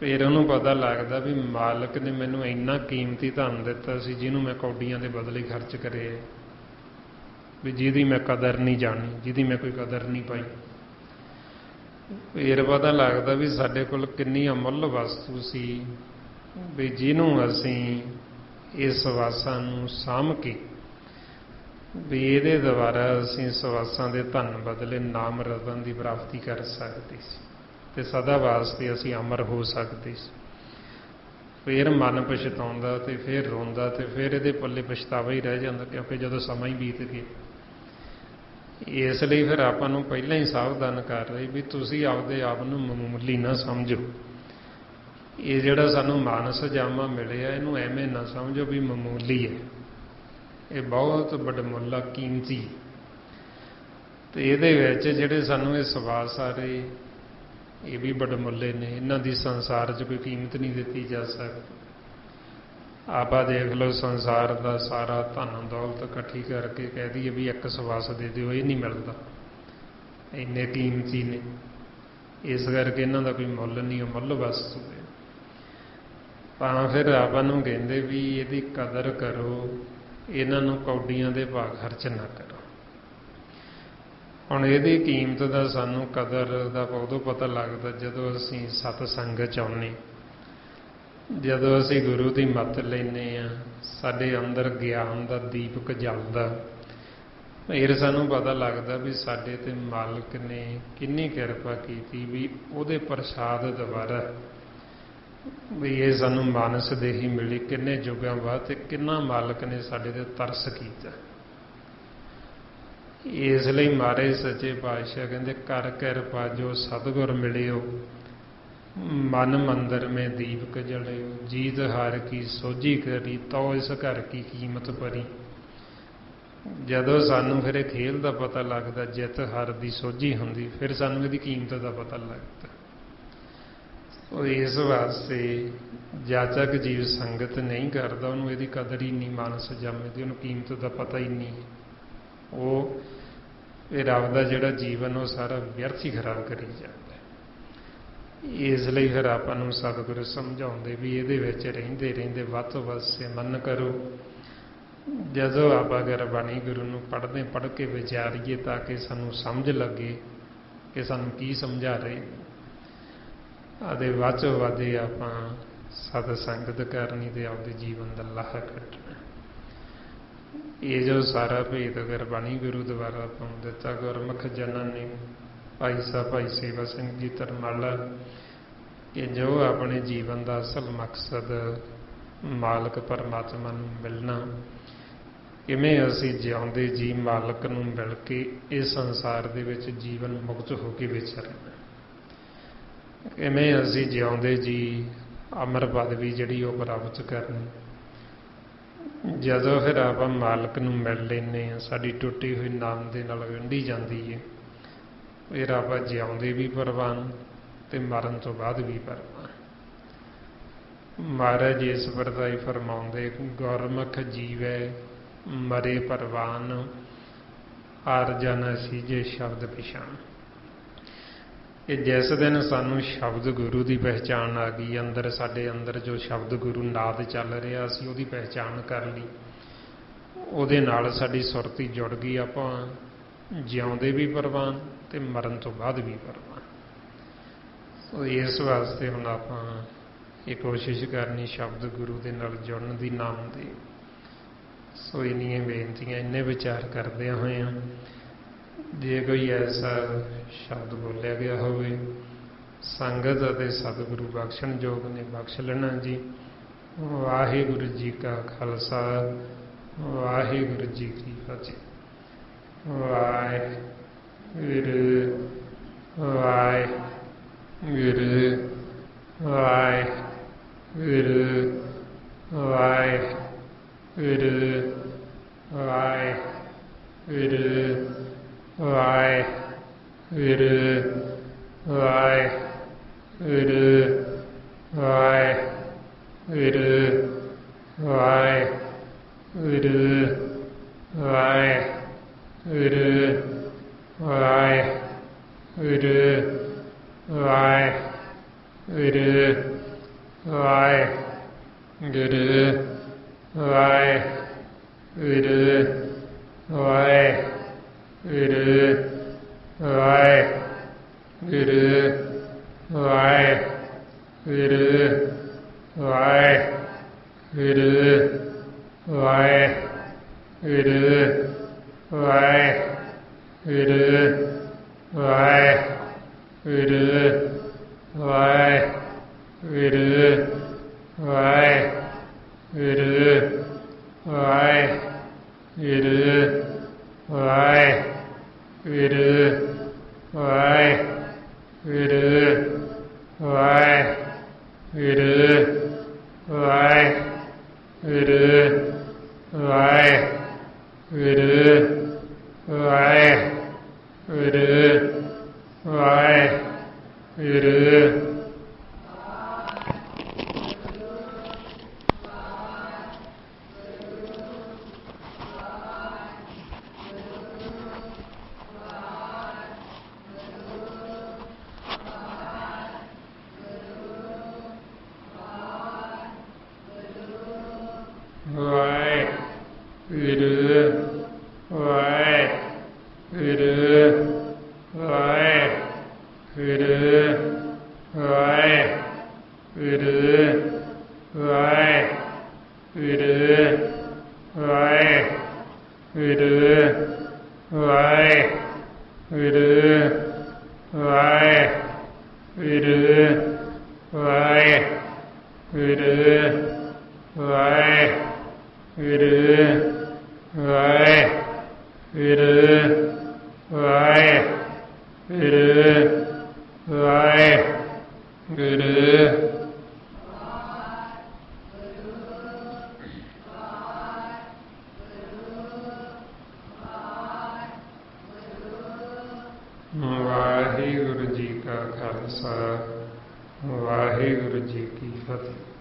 [SPEAKER 1] फिर उन्होंने पता लगता भी मालक ने मैनू इन्ना कीमती धन दिता सी जिन्हों मैं कौडियां के बदले खर्च करे, भी जिहदी मैं कदर नहीं जानी, जिहदी मैं कोई कदर नहीं पाई। फिर पता लगता भी साडे कोल कितनी अमुल वस्तु सी, भी जिन्हों असीं इस वासां नूं साम के भी ये द्वारा असीं सवासां दे धन बदले नाम रतन की प्राप्ति कर सकते सी ते सदा वास्ते असीं अमर हो सकते सी। फिर मन पछताउंदा ते फिर रोंदा ते फिर इहदे पल्ले पछतावा ही रह जांदा, क्योंकि जदों समां ही बीत गया। इसलिए फिर आपां नूं पहिलां ही सावधान कर रहे भी तुसीं आपदे आप नूं मामूली ना समझो। ये जिहड़ा सानूं मानस जामा मिलिआ इहनूं एवें ना समझो भी मामूली है, ये बहुत बड़मुल्ला कीमती। तो ये जिहड़े सानूं ये सवास आ रहे ये भी बड़मुल्ले ने, इन्हां दी संसार 'च कोई कीमत नहीं दिती जा सकती। आपा देख लो संसार का सारा धन दौलत इकट्ठी करके कह दीए भी एक सवास दे दिओ, ये नहीं मिलता, इन्ने कीमती ने। इस करके इन्हां दा कोई मुੱਲ नहीं, मुੱਲ वस्तु है। तां फिर आपां नूं कहंदे भी इहदी कदर करो, इन्हां नूं कौडियां दे भाव खर्च ना करो। हुण इहदी कीमत का सानूं कदर का उदों पता लगदा जदों असीं सतसंग च आउंदे, जदों असीं गुरु की मत लैने आ, साडे अंदर ज्ञान का दीपक जलदा, फिर सानूं पता लगदा भी साडे ते मालक ने किन्नी किरपा कीती भी उहदे प्रसाद द्वारा भी ये सानूं मानस देही मिली किन्ने जुगां बाद, ते किन्ना मालक ने साडे ते तरस कीता। इसलिए महाराज सच्चे पातशाह कहते कर किरपा जो सतगुर मिलियो, मन मंदिर में दीपक जलियो, जीत हार की सोझी करी, तो इस घर की कीमत भरी। जदों सानूं फिर खेल का पता लगता, जित हार की सोझी हुंदी, फिर सानूं इहदी कीमत का पता लगता। तो इस वास्ते जाचक जीव संगत नहीं करता, उन्होंने इहदी कदर ही नहीं मानस जामे दी, उन्होंने कीमत का पता ही नहीं। वो फिर आपका जिहड़ा जीवन वो सारा व्यर्थ ही खराब करी जाता। इसलिए फिर आपां सतगुरु समझाउंदे भी इहदे विच रहिंदे रहिंदे वध तो वध सिमरन करो। जदों आपां गुरबाणी गुरु नूं पढ़दे पढ़ के विचारीए ताकि सानूं समझ लगे कि सानूं की समझा रहे, आदे वध तो वध आपां सत संगत करनी ते आपदे जीवन दा लाहा कड्ढना। ये जो सारा भेद गुरबाणी गुरु द्वारा आपां दिता, गुरमुख जनां ने भाई साहब भाई सेवा सिंह जी धर्माला, कि जो अपने जीवन का असल मकसद मालक परमात्मा नूं मिलना, किवें असीं जिउंदे जी मालक नूं मिल के इस संसार दे विच जीवन मुक्त हो के विचरना, किवें असीं जिउंदे जी अमर पदवी जिहड़ी वो प्राप्त करनी। जदों फिर आप मालक नूं मिल लैने, साडी टुटी हुई नाम दे नाल गंढी जांदी है, फिर आप जिउंदे भी परवान ते मरन तो बाद भी परवान। महाराज इस परताई फरमाउंदे, गुरमुख जीवै मरे परवान, हार जाना सीजे शब्द पछाण। कि जिस दिन सानूं शब्द गुरु की पहचान आ गई, अंदर साडे अंदर जो शब्द गुरु नाद चल रहा असीं उहदी पहचान कर ली, उहदे नाल साडी सुरती जुड़ गई, आपां जिउंदे भी परवान ते मरन तो बाद भी परवान। सो इस वास्ते हुण आपां ये कोशिश करनी शब्द गुरु दे नाल जुड़न दी, नाम दे। सो इन्नियां बेनतियां इन्ने विचार करदे होए जे कोई ऐसा शब्द बोलिया गया होवे संगत अते सतगुरु बख्शण जोग ने बख्श लेना जी। वाहिगुरु जी का खालसा, वाहिगुरु जी की फतेह। वाहिगुरु वाहिगुरु वाहिगुरु वाहिगुरु वाहिगुरु वाहिगुरु वाहिगुरु वाहिगुरु वाहिगुरु वाहिगुरु वाहिगुरु वाहिगुरु ਗੁਰੂ ਵਾਹਿਗੁਰੂ ਵਾਹਿਗੁਰੂ ਵਾਹਿਗੁਰੂ ਵਾਹਿਗੁਰੂ ਵਾਹਿਗੁਰੂ ਵਾਹਿਗੁਰੂ ਵਾਹਿਗੁਰੂ ਵਾਹਿਗੁਰੂ ਵਾਹਿਗੁਰੂ ਵਾਹਿਗੁਰੂ ਵਾਹਿਗੁਰੂ ਵਾਹਿਗੁਰੂ ਵਾਹਿਗੁਰੂ ਵਾਹਿਗੁਰੂ ਵਾਹਿਗੁਰੂ ਵਾਹਿਗੁਰੂ ਜੀ ਕਾ ਖਾਲਸਾ ਵਾਹਿਗੁਰੂ ਜੀ ਕੀ ਫਤਿਹ।